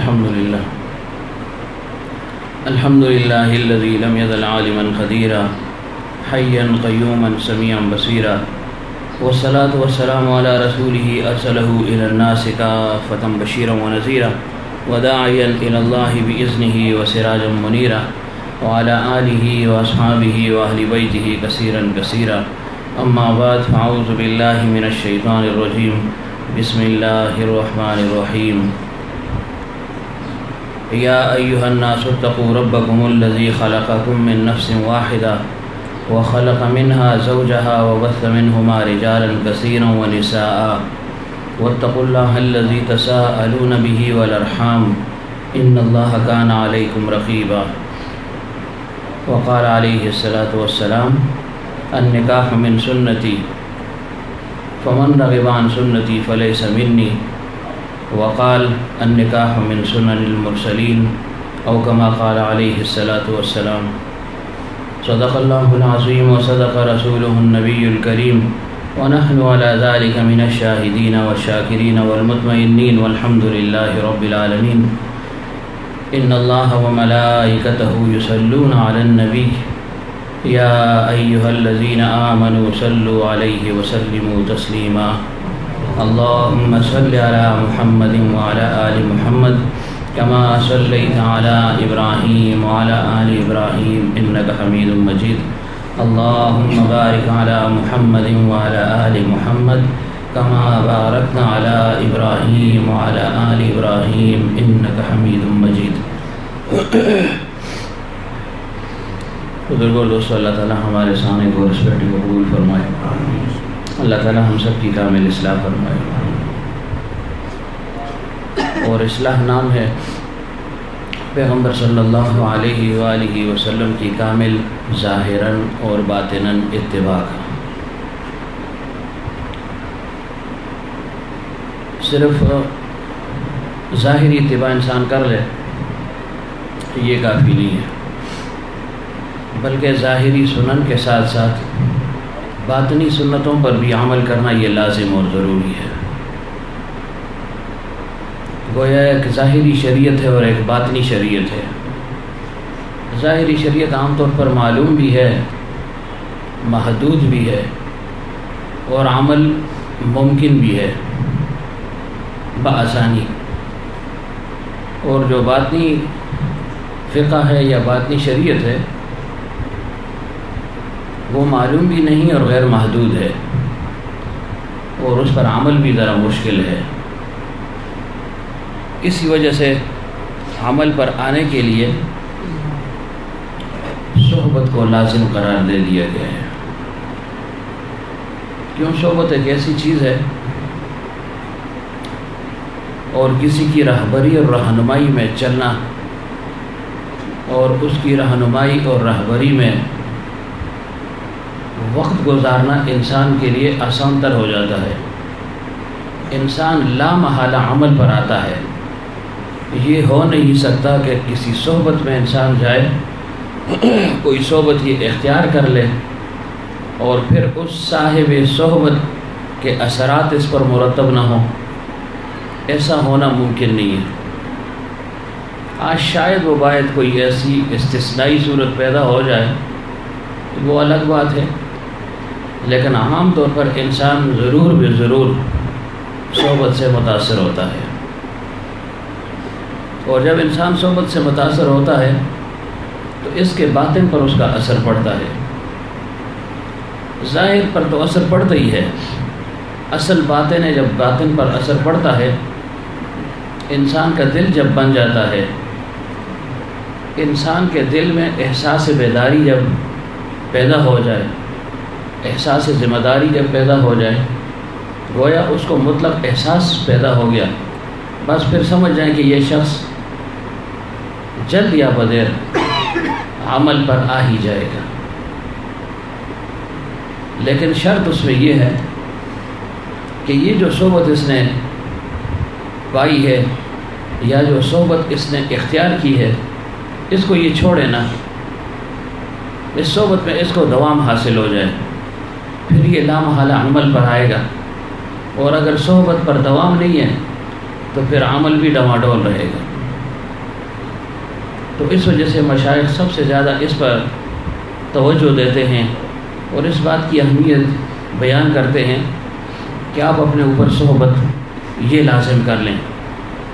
الحمد لله الذي لم يزل عالما قديرا حيا قيوما سميعا بصيرا والصلاة والسلام على رسوله أرسله إلى الناس كافة بشيرا ونذيرا وداعيا إلى الله بإذنه وسراجا منيرا وعلى آله وأصحابه وأهل بيته كثيرا كثيرا أما بعد فأعوذ بالله من الشيطان الرجيم بسم الله الرحمن الرحيم يا أيها الناس اتقوا ربكم الذي خلقكم من نفس واحدة وخلق منها زوجها وبث منهما رجالا كثيرا ونساء واتقوا الله الذي تساءلون به والأرحام إن الله كان عليكم رقيبا وقال عليه الصلاة والسلام النکاح من سنتي فمن رغب عن سنتي فليس مني وقال النکاح من سنن المرسلين أو كما قال عليه الصلاة والسلام صدق الله العظيم وصدق رسوله النبي الكريم ونحن على ذلك من الشاهدين والشاكرين والمطمئنين والحمد لله رب العالمين إن الله وملائكته يصلون على النبي يا أيها الذين آمنوا صلوا عليه وسلموا تسليما اللهم صل على محمد وعلى آل محمد كما صليت على إبراهيم وعلى آل إبراهيم إنك حميد مجيد اللهم بارك على محمد وعلى آل محمد كما باركت على إبراهيم وعلى آل إبراهيم إنك حميد مجيد بزرگوں دوستو، اللہ تعالیٰ ہمارے سامنے کو رسپیکٹ کو قبول فرمائے، اللہ تعالیٰ ہم سب کی کامل اصلاح فرمائے، اور اصلاح نام ہے پیغمبر صلی اللہ علیہ وآلہ وسلم کی کامل ظاہراً اور باطناً اتباع کا۔ صرف ظاہری اتباع انسان کر لے تو یہ کافی نہیں ہے، بلکہ ظاہری سنن کے ساتھ ساتھ باطنی سنتوں پر بھی عمل کرنا یہ لازم اور ضروری ہے۔ گویا ایک ظاہری شریعت ہے اور ایک باطنی شریعت ہے۔ ظاہری شریعت عام طور پر معلوم بھی ہے، محدود بھی ہے، اور عمل ممکن بھی ہے بآسانی، اور جو باطنی فقہ ہے یا باطنی شریعت ہے وہ معلوم بھی نہیں اور غیر محدود ہے، اور اس پر عمل بھی ذرا مشکل ہے۔ اسی وجہ سے عمل پر آنے کے لیے صحبت کو لازم قرار دے دیا گیا ہے۔ کیوں؟ صحبت ایک ایسی چیز ہے اور کسی کی رہبری اور رہنمائی میں چلنا اور اس کی رہنمائی اور رہبری میں وقت گزارنا انسان کے لیے آسان تر ہو جاتا ہے۔ انسان لا محالہ عمل پر آتا ہے۔ یہ ہو نہیں سکتا کہ کسی صحبت میں انسان جائے، کوئی صحبت یہ اختیار کر لے اور پھر اس صاحب صحبت کے اثرات اس پر مرتب نہ ہوں۔ ایسا ہونا ممکن نہیں ہے۔ آج شاید وہ باید کوئی ایسی استثنائی صورت پیدا ہو جائے تو وہ الگ بات ہے، لیکن عام طور پر انسان ضرور بے ضرور صحبت سے متاثر ہوتا ہے، اور جب انسان صحبت سے متاثر ہوتا ہے تو اس کے باطن پر اس کا اثر پڑتا ہے۔ ظاہر پر تو اثر پڑتا ہی ہے، اصل باطن ہے۔ جب باطن پر اثر پڑتا ہے، انسان کا دل جب بن جاتا ہے، انسان کے دل میں احساس بیداری جب پیدا ہو جائے، احساس ذمہ داری جب پیدا ہو جائے، گویا اس کو مطلق احساس پیدا ہو گیا، بس پھر سمجھ جائیں کہ یہ شخص جلد یا بدیر عمل پر آ ہی جائے گا۔ لیکن شرط اس میں یہ ہے کہ یہ جو صحبت اس نے پائی ہے یا جو صحبت اس نے اختیار کی ہے، اس کو یہ چھوڑے نا، اس صحبت میں اس کو دوام حاصل ہو جائے، پھر یہ لامحالہ عمل پر آئے گا۔ اور اگر صحبت پر دوام نہیں ہے تو پھر عمل بھی ڈواڈول رہے گا۔ تو اس وجہ سے مشائخ سب سے زیادہ اس پر توجہ دیتے ہیں اور اس بات کی اہمیت بیان کرتے ہیں کہ آپ اپنے اوپر صحبت یہ لازم کر لیں،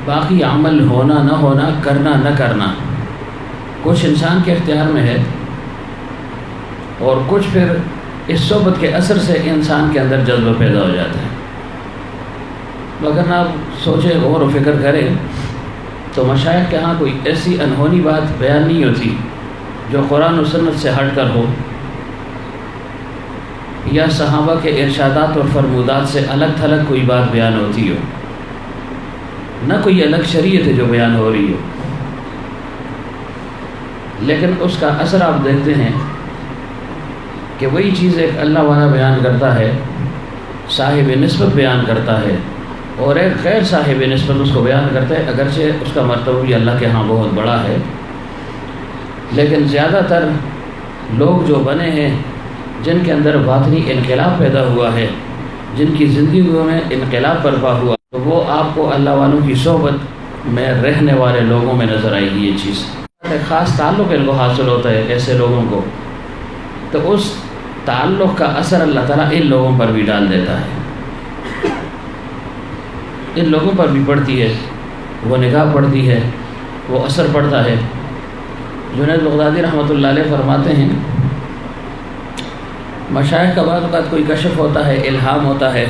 باقی عمل ہونا نہ ہونا، کرنا نہ کرنا کچھ انسان کے اختیار میں ہے، اور کچھ پھر اس صحبت کے اثر سے انسان کے اندر جذبہ پیدا ہو جاتا ہے۔ اگر آپ سوچیں، غور و فکر کریں تو مشائخ کے ہاں کوئی ایسی انہونی بات بیان نہیں ہوتی جو قرآن و سنت سے ہٹ کر ہو، یا صحابہ کے ارشادات اور فرمودات سے الگ تھلگ کوئی بات بیان ہوتی ہو، نہ کوئی الگ شریعت ہے جو بیان ہو رہی ہو، لیکن اس کا اثر آپ دیکھتے ہیں کہ وہی چیز ایک اللہ والا بیان کرتا ہے، صاحب نسبت بیان کرتا ہے، اور ایک غیر صاحب نسبت اس کو بیان کرتا ہے، اگرچہ اس کا مرتبہ بھی اللہ کے ہاں بہت بڑا ہے، لیکن زیادہ تر لوگ جو بنے ہیں جن کے اندر باطنی انقلاب پیدا ہوا ہے، جن کی زندگیوں میں انقلاب برپا ہوا، تو وہ آپ کو اللہ والوں کی صحبت میں رہنے والے لوگوں میں نظر آئے گی۔ یہ چیز ایک خاص تعلق ان کو حاصل ہوتا ہے ایسے لوگوں کو، تو اس تعلق کا اثر اللہ تعالیٰ ان لوگوں پر بھی ڈال دیتا ہے، ان لوگوں پر بھی پڑتی ہے، وہ نگاہ پڑتی ہے، وہ اثر پڑتا ہے۔ جنید بغدادی رحمۃ اللہ علیہ فرماتے ہیں، مشائخ کا بعض اوقات کوئی کشف ہوتا ہے، الہام ہوتا ہے،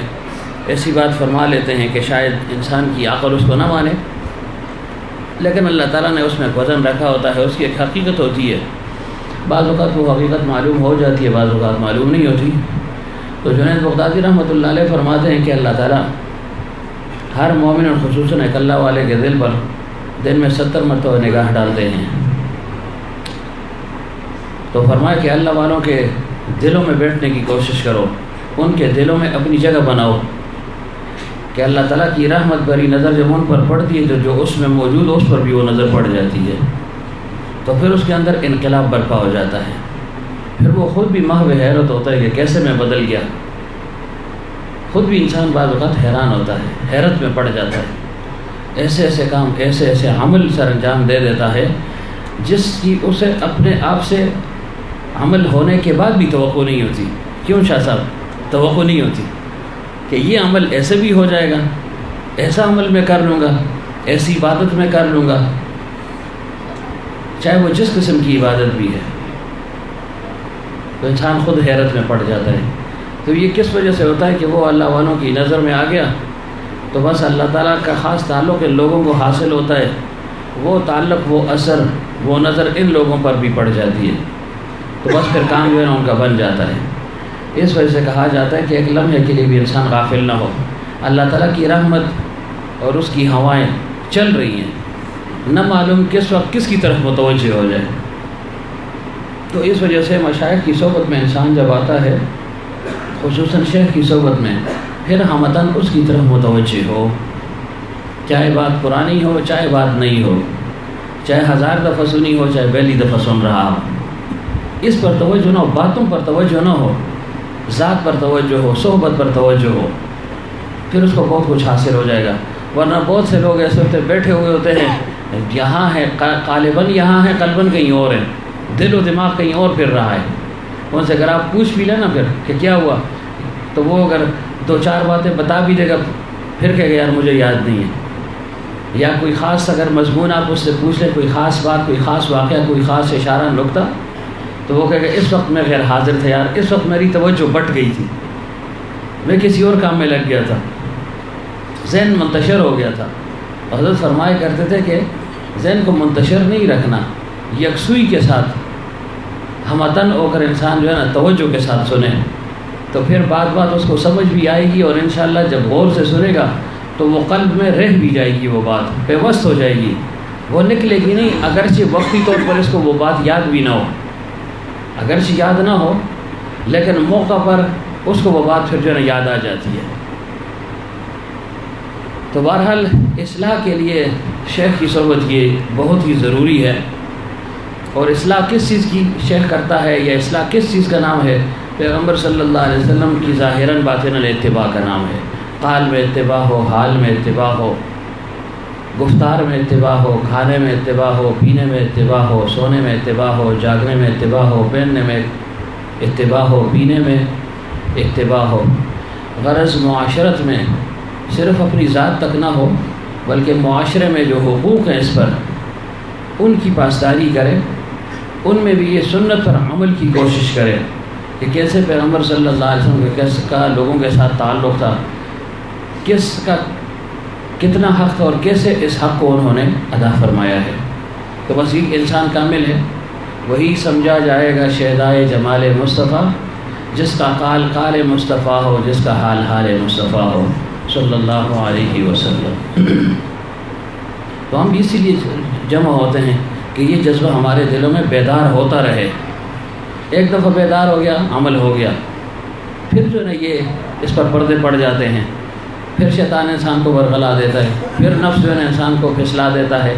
ایسی بات فرما لیتے ہیں کہ شاید انسان کی عقل اس کو نہ مانے، لیکن اللہ تعالیٰ نے اس میں وزن رکھا ہوتا ہے، اس کی ایک حقیقت ہوتی ہے، بعض اوقات وہ حقیقت معلوم ہو جاتی ہے، بعض اوقات معلوم نہیں ہوتی۔ تو جنید بغدادی رحمۃ اللہ علیہ فرماتے ہیں کہ اللہ تعالیٰ ہر مومن اور خصوصاً ایک اللہ والے کے دل پر دن میں 70 مرتبہ نگاہ ڈالتے ہیں۔ تو فرمایا کہ اللہ والوں کے دلوں میں بیٹھنے کی کوشش کرو، ان کے دلوں میں اپنی جگہ بناؤ، کہ اللہ تعالیٰ کی رحمت بری نظر جب ان پر پڑتی ہے، جو اس میں موجود ہو اس پر بھی وہ نظر پڑ جاتی ہے، تو پھر اس کے اندر انقلاب برپا ہو جاتا ہے، پھر وہ خود بھی محو حیرت ہوتا ہے کہ کیسے میں بدل گیا، خود بھی انسان بعض اوقات حیران ہوتا ہے، حیرت میں پڑ جاتا ہے، ایسے ایسے کام، ایسے ایسے عمل سر انجام دے دیتا ہے جس کی اسے اپنے آپ سے عمل ہونے کے بعد بھی توقع نہیں ہوتی۔ کیوں شاہ صاحب توقع نہیں ہوتی کہ یہ عمل ایسے بھی ہو جائے گا، ایسا عمل میں کر لوں گا، ایسی عبادت میں کر لوں گا، چاہے وہ جس قسم کی عبادت بھی ہے، تو انسان خود حیرت میں پڑ جاتا ہے۔ تو یہ کس وجہ سے ہوتا ہے کہ وہ اللہ والوں کی نظر میں آ گیا، تو بس اللہ تعالیٰ کا خاص تعلق ان لوگوں کو حاصل ہوتا ہے، وہ تعلق، وہ اثر، وہ نظر ان لوگوں پر بھی پڑ جاتی ہے، تو بس پھر کام جو ہے نا ان کا بن جاتا ہے۔ اس وجہ سے کہا جاتا ہے کہ ایک لمحے کے لیے بھی انسان غافل نہ ہو، اللہ تعالیٰ کی رحمت اور اس کی ہوائیں چل رہی ہیں، نہ معلوم کس وقت کس کی طرف متوجہ ہو جائے۔ تو اس وجہ سے مشائخ کی صحبت میں انسان جب آتا ہے، خصوصاً شیخ کی صحبت میں، پھر ہمتاً اس کی طرف متوجہ ہو، چاہے بات پرانی ہو، چاہے بات نئی ہو، چاہے 1000 دفعہ سنی ہو، چاہے پہلی دفعہ سن رہا ہو، اس پر توجہ نہ ہو، باتوں پر توجہ نہ ہو، ذات پر توجہ ہو، صحبت پر توجہ ہو، پھر اس کو بہت کچھ حاصل ہو جائے گا۔ ورنہ بہت سے لوگ ایسے ہوتے بیٹھے ہوئے ہوتے ہیں، یہاں ہے غالباً، یہاں ہے قلباً کہیں اور ہے، دل و دماغ کہیں اور پھر رہا ہے۔ ان سے اگر آپ پوچھ بھی لیں نا پھر کہ کیا ہوا، تو وہ اگر 2-4 باتیں بتا بھی دے گا، پھر کہے گا یار مجھے یاد نہیں ہے، یا کوئی خاص اگر مضمون آپ اس سے پوچھ لیں، کوئی خاص بات، کوئی خاص واقعہ، کوئی خاص اشارہ، نکتہ، تو وہ کہے گا اس وقت میں غیر حاضر تھا یار، اس وقت میری توجہ بٹ گئی تھی، میں کسی اور کام میں لگ گیا تھا، ذہن منتشر ہو گیا تھا۔ حضرت فرمایا کرتے تھے کہ ذہن کو منتشر نہیں رکھنا، یکسوئی کے ساتھ ہمتن ہو کر انسان جو ہے نا توجہ کے ساتھ سنے، تو پھر بات اس کو سمجھ بھی آئے گی، اور انشاءاللہ جب غور سے سنے گا تو وہ قلب میں رہ بھی جائے گی، وہ بات پیوست ہو جائے گی، وہ نکلے گی نہیں، اگرچہ وقتی طور پر اس کو وہ بات یاد بھی نہ ہو، اگرچہ یاد نہ ہو، لیکن موقع پر اس کو وہ بات پھر جو ہے نا یاد آ جاتی ہے۔ تو بہرحال اصلاح کے لیے شیخ کی صحبت یہ بہت ہی ضروری ہے، اور اصلاح کس چیز کی شیخ کرتا ہے، یا اصلاح کس چیز کا نام ہے؟ پیغمبر صلی اللہ علیہ وسلم کی ظاہراً باطناً اتباع کا نام ہے، قال میں اتباع ہو، حال میں اتباع ہو، گفتار میں اتباع ہو، کھانے میں اتباع ہو، پینے میں اتباع ہو، سونے میں اتباع ہو، جاگنے میں اتباع ہو، پہننے میں اتباع ہو، پینے میں اتباع ہو۔ غرض معاشرت میں صرف اپنی ذات تک نہ ہو بلکہ معاشرے میں جو حقوق ہیں اس پر ان کی پاسداری کرے، ان میں بھی یہ سنت پر عمل کی کوشش کرے کہ کیسے پیغمبر صلی اللہ علیہ وسلم کا لوگوں کے ساتھ تعلق تھا، کس کا کتنا حق تھا اور کیسے اس حق کو انہوں نے ادا فرمایا ہے۔ تو بس یہ انسان کامل ہے، وہی سمجھا جائے گا شہدائے جمال مصطفیٰ، جس کا قال قال مصطفیٰ ہو، جس کا حال حال مصطفیٰ ہو صلی اللہ علیہ وسلم۔ تو ہم اسی لیے جمع ہوتے ہیں کہ یہ جذبہ ہمارے دلوں میں بیدار ہوتا رہے۔ ایک دفعہ بیدار ہو گیا، عمل ہو گیا، پھر جو ہے نا یہ اس پر پردے پڑ جاتے ہیں، پھر شیطان انسان کو برگلا دیتا ہے، پھر نفس جو ہے نا انسان کو پھسلا دیتا ہے۔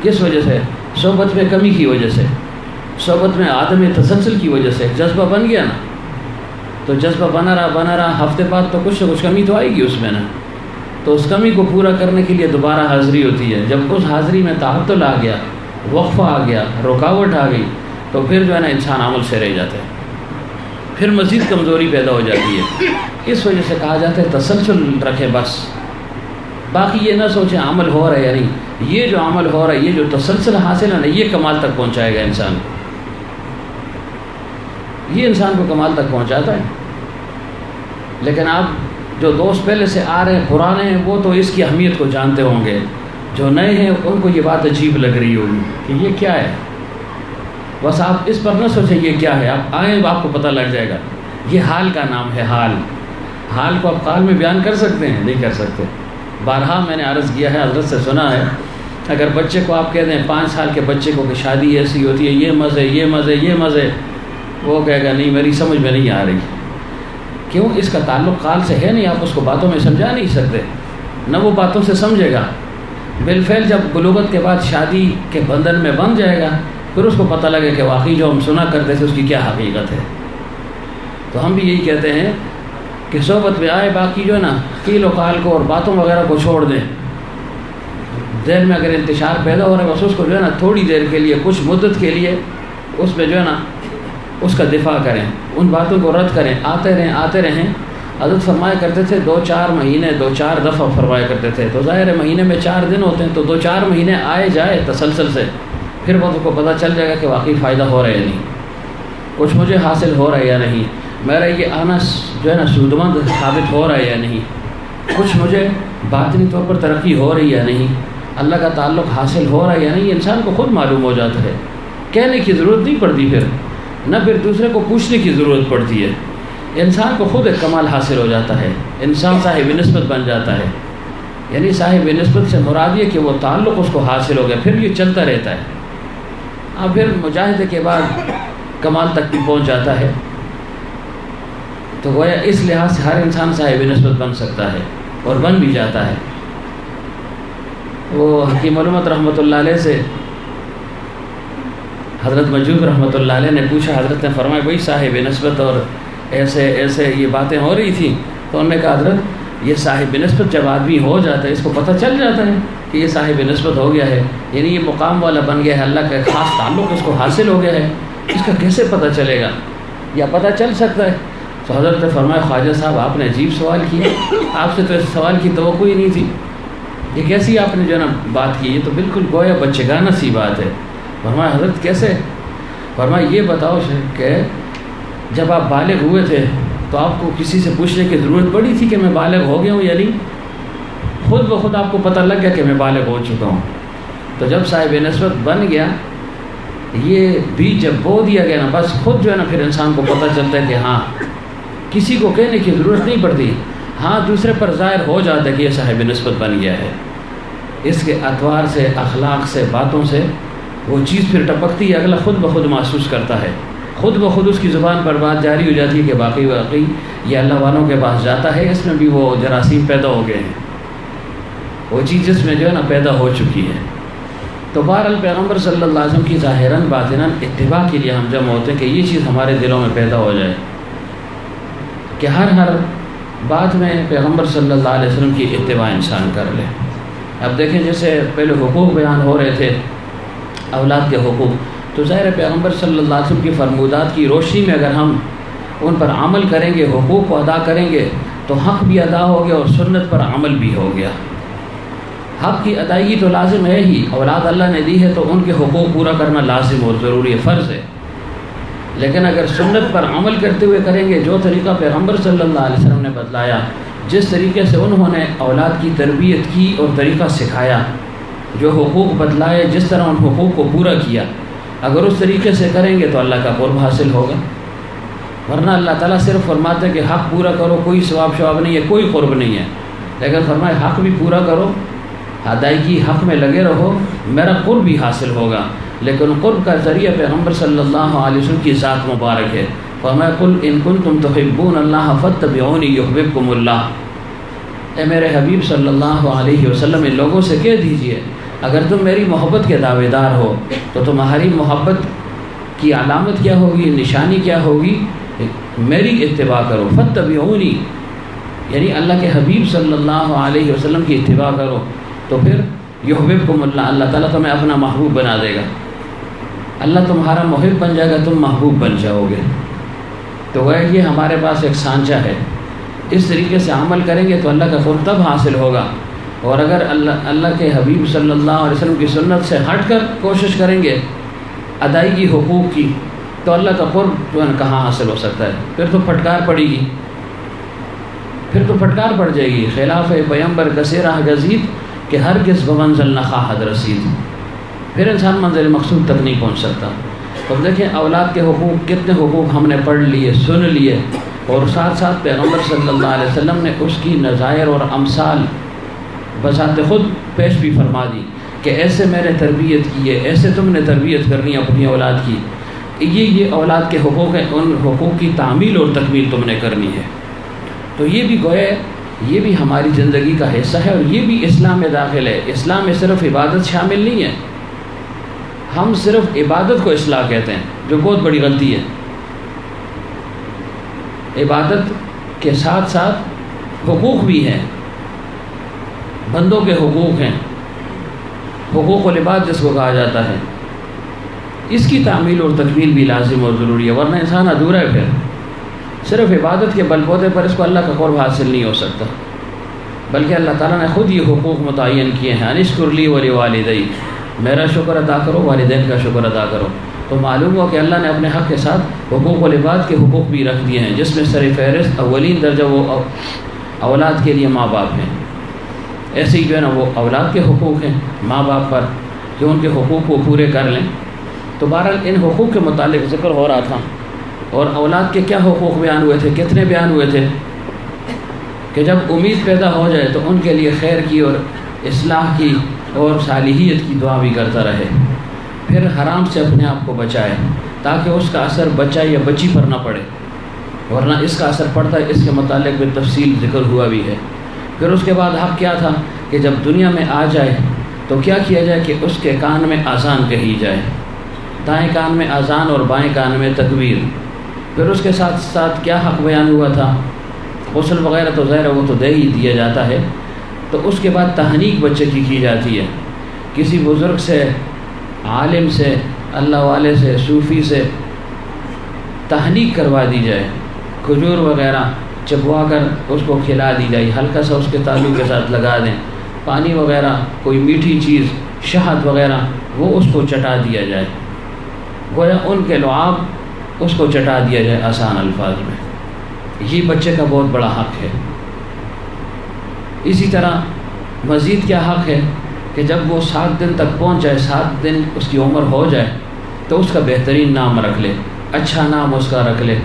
کس وجہ سے؟ صحبت میں کمی کی وجہ سے، صحبت میں عدم تسلسل کی وجہ سے۔ جذبہ بن گیا نا، تو جذبہ بنا رہا، ہفتے بعد تو کچھ نہ کچھ کمی تو آئے گی اس میں نا، تو اس کمی کو پورا کرنے کے لیے دوبارہ حاضری ہوتی ہے۔ جب اس حاضری میں تعطل آ گیا، وقفہ آ گیا، رکاوٹ آ گئی، تو پھر جو ہے نا انسان عمل سے رہ جاتا ہے، پھر مزید کمزوری پیدا ہو جاتی ہے۔ اس وجہ سے کہا جاتا ہے تسلسل رکھے بس، باقی یہ نہ سوچیں عمل ہو رہا ہے یا نہیں۔ یہ جو عمل ہو رہا ہے، یہ جو تسلسل حاصل ہے نا، یہ کمال تک پہنچائے گا انسان، یہ انسان کو کمال تک پہنچاتا ہے۔ لیکن آپ جو دوست پہلے سے آ رہے ہیں، پرانے ہیں، وہ تو اس کی اہمیت کو جانتے ہوں گے، جو نئے ہیں ان کو یہ بات عجیب لگ رہی ہوگی کہ یہ کیا ہے۔ بس آپ اس پر نہ سوچیں یہ کیا ہے، آپ آئیں آپ کو پتہ لگ جائے گا۔ یہ حال کا نام ہے، حال کو آپ قال میں بیان کر سکتے ہیں؟ نہیں کر سکتے۔ بارہا میں نے عرض کیا ہے، حضرت سے سنا ہے، اگر بچے کو آپ کہہ دیں 5 سال کے بچے کو کہ شادی ایسی ہوتی ہے، یہ مزے یہ مزے یہ مزے، وہ کہے گا نہیں میری سمجھ میں نہیں آ رہی۔ کیوں؟ اس کا تعلق قال سے ہے نہیں، آپ اس کو باتوں میں سمجھا نہیں سکتے، نہ وہ باتوں سے سمجھے گا۔ بالفعل جب بلوغت کے بعد شادی کے بندھن میں بن جائے گا، پھر اس کو پتہ لگے کہ واقعی جو ہم سنا کرتے تھے اس کی کیا حقیقت ہے۔ تو ہم بھی یہی کہتے ہیں کہ صحبت میں آئے، باقی جو ہے نا قیل و قال کو اور باتوں وغیرہ کو چھوڑ دیں۔ ذہن میں اگر انتشار پیدا ہو رہا ہے، بس اس کو جو ہے نا تھوڑی دیر کے لیے، کچھ مدت کے لیے اس میں جو ہے نا اس کا دفاع کریں، ان باتوں کو رد کریں، آتے رہیں۔ حضرت فرمایا کرتے تھے 2-4 مہینے 2-4 دفعہ فرمایا کرتے تھے، تو ظاہر ہے مہینے میں 4 دن ہوتے ہیں، تو 2-4 مہینے آئے جائے تسلسل سے، پھر وہ کو پتہ چل جائے گا کہ واقعی فائدہ ہو رہا ہے یا نہیں، کچھ مجھے حاصل ہو رہا ہے یا نہیں، میرا یہ آنا جو ہے نا سودمند ثابت ہو رہا ہے یا نہیں، کچھ مجھے باطنی طور پر ترقی ہو رہی ہے یا نہیں، اللہ کا تعلق حاصل ہو رہا ہے یا نہیں، انسان کو خود معلوم ہو جاتا ہے۔ کہنے کی ضرورت نہیں پڑتی، پھر دوسرے کو پوچھنے کی ضرورت پڑتی ہے، انسان کو خود ایک کمال حاصل ہو جاتا ہے، انسان صاحب نسبت بن جاتا ہے۔ یعنی صاحب نسبت سے مراد یہ کہ وہ تعلق اس کو حاصل ہو گیا، پھر یہ چلتا رہتا ہے، اب پھر مجاہدے کے بعد کمال تک بھی پہنچ جاتا ہے۔ تو گویا اس لحاظ سے ہر انسان صاحب نسبت بن سکتا ہے اور بن بھی جاتا ہے۔ وہ حکیم علومت رحمۃ اللہ علیہ سے حضرت مجذوب رحمۃ اللہ علیہ نے پوچھا، حضرت نے فرمایا بھائی صاحب نسبت اور ایسے یہ باتیں ہو رہی تھیں، تو انہوں نے کہا حضرت یہ صاحب نسبت جب آدمی ہو جاتا ہے، اس کو پتہ چل جاتا ہے کہ یہ صاحب نسبت ہو گیا ہے، یعنی یہ مقام والا بن گیا ہے، اللہ کا خاص تعلق اس کو حاصل ہو گیا ہے، اس کا کیسے پتہ چلے گا یا پتہ چل سکتا ہے؟ تو حضرت نے فرمایا خواجہ صاحب آپ نے عجیب سوال کیا، آپ سے تو اس سوال کی توقع ہی نہیں تھی، یہ کیسی آپ نے جو ہے نا بات کی، یہ تو بالکل گویا بچگانہ سی بات ہے۔ فرمایا حضرت کیسے؟ فرمایا یہ بتاؤ کہ جب آپ بالغ ہوئے تھے تو آپ کو کسی سے پوچھنے کی ضرورت پڑی تھی کہ میں بالغ ہو گیا ہوں یا نہیں؟ خود بخود آپ کو پتہ لگ گیا کہ میں بالغ ہو چکا ہوں۔ تو جب صاحب نسبت بن گیا، یہ بیج جب بو دیا گیا نا، بس خود جو ہے نا پھر انسان کو پتہ چلتا ہے کہ ہاں کسی کو کہنے کی ضرورت نہیں پڑتی، ہاں دوسرے پر ظاہر ہو جاتا ہے کہ یہ صاحب نسبت بن گیا ہے، اس کے اطوار سے، اخلاق سے، باتوں سے وہ چیز پھر ٹپکتی ہے، اگلا خود بخود محسوس کرتا ہے، خود بخود اس کی زبان پر بات جاری ہو جاتی ہے کہ واقعی یہ اللہ والوں کے پاس جاتا ہے، اس میں بھی وہ جراثیم پیدا ہو گئے ہیں، وہ چیز جس میں جو ہے نا پیدا ہو چکی ہے۔ تو بہرحال پیغمبر صلی اللہ علیہ وسلم کی ظاہراً باطناً اتباع کے لیے ہم جمع ہوتے ہیں کہ یہ چیز ہمارے دلوں میں پیدا ہو جائے کہ ہر بات میں پیغمبر صلی اللہ علیہ وسلم کی اتباع انسان کر لے۔ اب دیکھیں جیسے پہلے حقوق بیان ہو رہے تھے اولاد کے حقوق، تو ظاہر پیغمبر صلی اللہ علیہ وسلم کی فرمودات کی روشنی میں اگر ہم ان پر عمل کریں گے، حقوق کو ادا کریں گے، تو حق بھی ادا ہو گیا اور سنت پر عمل بھی ہو گیا۔ حق کی ادائیگی تو لازم ہے ہی، اولاد اللہ نے دی ہے تو ان کے حقوق پورا کرنا لازم اور ضروری ہے، فرض ہے، لیکن اگر سنت پر عمل کرتے ہوئے کریں گے، جو طریقہ پیغمبر صلی اللہ علیہ وسلم نے بتلایا، جس طریقے سے انہوں نے اولاد کی تربیت کی اور طریقہ سکھایا، جو حقوق بتلائے، جس طرح ان حقوق کو پورا کیا، اگر اس طریقے سے کریں گے تو اللہ کا قرب حاصل ہوگا۔ ورنہ اللہ تعالیٰ صرف فرماتے ہیں کہ حق پورا کرو، کوئی ثواب شواب نہیں ہے، کوئی قرب نہیں ہے، لیکن فرمائے حق بھی پورا کرو، ادائیگی حق میں لگے رہو، میرا قرب بھی حاصل ہوگا۔ لیکن قرب کا ذریعہ پیغمبر صلی اللہ علیہ وسلم کی ذات مبارک ہے۔ فرمایا قل ان کنتم تحبون اللہ فاتبعونی یحببکم اللہ، اے میرے حبیب صلی اللہ علیہ وسلم ان لوگوں سے کہہ دیجئے اگر تم میری محبت کے دعوے دار ہو تو تمہاری محبت کی علامت کیا ہوگی، نشانی کیا ہوگی؟ میری اتباع کرو، فاتبعونی یعنی اللہ کے حبیب صلی اللہ علیہ وسلم کی اتباع کرو، تو پھر یحببکم اللہ، اللہ تعالیٰ تمہیں اپنا محبوب بنا دے گا، اللہ تمہارا محب بن جائے گا، تم محبوب بن جاؤ گے۔ تو وہ یہ ہمارے پاس ایک سانچہ ہے، اس طریقے سے عمل کریں گے تو اللہ کا قرب تب حاصل ہوگا، اور اگر اللہ کے حبیب صلی اللہ علیہ وسلم کی سنت سے ہٹ کر کوشش کریں گے ادائیگی حقوق کی، تو اللہ کا قرب جو ہے کہاں حاصل ہو سکتا ہے؟ پھر تو پھٹکار پڑے گی، پھر تو پھٹکار پڑ جائے گی، خلاف پیمبر کثیرہ گزید کہ ہرگز بمنزل نخواہد رسید، پھر انسان منزل مقصود تک نہیں پہنچ سکتا۔ تو دیکھیں اولاد کے حقوق، کتنے حقوق ہم نے پڑھ لیے، سن لیے، اور ساتھ ساتھ پیغمبر صلی اللہ علیہ وسلم نے اس کی نظائر اور امثال بذات خود پیش بھی فرما دی کہ ایسے میں نے تربیت کی ہے، ایسے تم نے تربیت کرنی ہے اپنی اولاد کی، یہ اولاد کے حقوق ہیں، ان حقوق کی تعمیل اور تکمیل تم نے کرنی ہے۔ تو یہ بھی گویا یہ بھی ہماری زندگی کا حصہ ہے، اور یہ بھی اسلام میں داخل ہے۔ اسلام میں صرف عبادت شامل نہیں ہے، ہم صرف عبادت کو اصلاح کہتے ہیں، جو بہت بڑی غلطی ہے۔ عبادت کے ساتھ ساتھ حقوق بھی ہیں، بندوں کے حقوق ہیں، حقوق العباد جس کو کہا جاتا ہے، اس کی تعمیل اور تکمیل بھی لازم اور ضروری ہے، ورنہ انسان ادھورا ہے۔ پھر صرف عبادت کے بل بوتے پر اس کو اللہ کا قرب حاصل نہیں ہو سکتا، بلکہ اللہ تعالیٰ نے خود یہ حقوق متعین کیے ہیں، انشکر لی ولوالدی، میرا شکر ادا کرو، والدین کا شکر ادا کرو۔ تو معلوم ہو کہ اللہ نے اپنے حق کے ساتھ حقوق العباد کے حقوق بھی رکھ دیے ہیں، جس میں سر فہرست اولین درجہ وہ اولاد کے لیے ماں باپ ہیں۔ ایسے ہی جو ہے نا وہ اولاد کے حقوق ہیں ماں باپ پر، کہ ان کے حقوق کو پورے کر لیں۔ تو بہرحال ان حقوق کے متعلق ذکر ہو رہا تھا، اور اولاد کے کیا حقوق بیان ہوئے تھے، کتنے بیان ہوئے تھے، کہ جب امید پیدا ہو جائے تو ان کے لیے خیر کی اور اصلاح کی اور صالحیت کی دعا بھی کرتا رہے، پھر حرام سے اپنے آپ کو بچائے تاکہ اس کا اثر بچہ یا بچی پر نہ پڑے، ورنہ اس کا اثر پڑتا ہے، اس کے متعلق بھی تفصیل ذکر ہوا بھی ہے۔ پھر اس کے بعد حق کیا تھا کہ جب دنیا میں آ جائے تو کیا کیا جائے کہ اس کے کان میں اذان کہی جائے، دائیں کان میں اذان اور بائیں کان میں تکبیر۔ پھر اس کے ساتھ ساتھ کیا حق بیان ہوا تھا، غسل وغیرہ تو ظاہر وہ تو دے ہی دیا جاتا ہے۔ تو اس کے بعد تحنیک بچے کی جاتی ہے، کسی بزرگ سے، عالم سے، اللہ والے سے، صوفی سے تحنیک کروا دی جائے، کھجور وغیرہ چبوا کر اس کو کھلا دی جائے، ہلکا سا اس کے تالو کے ساتھ لگا دیں، پانی وغیرہ، کوئی میٹھی چیز، شہد وغیرہ وہ اس کو چٹا دیا جائے، گویا ان کے لعاب اس کو چٹا دیا جائے آسان الفاظ میں۔ یہ بچے کا بہت بڑا حق ہے۔ اسی طرح مزید کیا حق ہے کہ جب وہ 7 دن تک پہنچ جائے، 7 دن اس کی عمر ہو جائے، تو اس کا بہترین نام رکھ لے، اچھا نام اس کا رکھ لے،